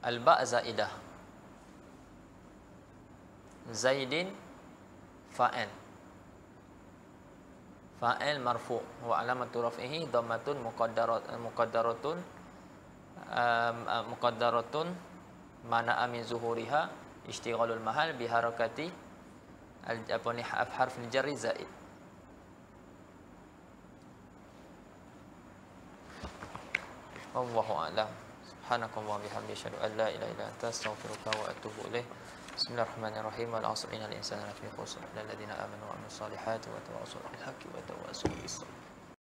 Al-ba' zaidah. Zaidin fa'il. Fa'il marfu' wa alamatu raf'ihi dhammatun muqaddaratun mana'a min zuhuriha ishtighalul mahal bi harakati harf al-jarri zaid. Wallahu a'lam. Subhanakallah bihamdi asyhadu an la ilaha illa anta astaghfiruka wa atubu ilaih. Bismillahirrahmanirrahim. Wal 'asri innal insana lafi khusr illa alladziina aamanu wa 'amilus solihati wa tawassaw bil haqqi wa tawassaw bis sabr.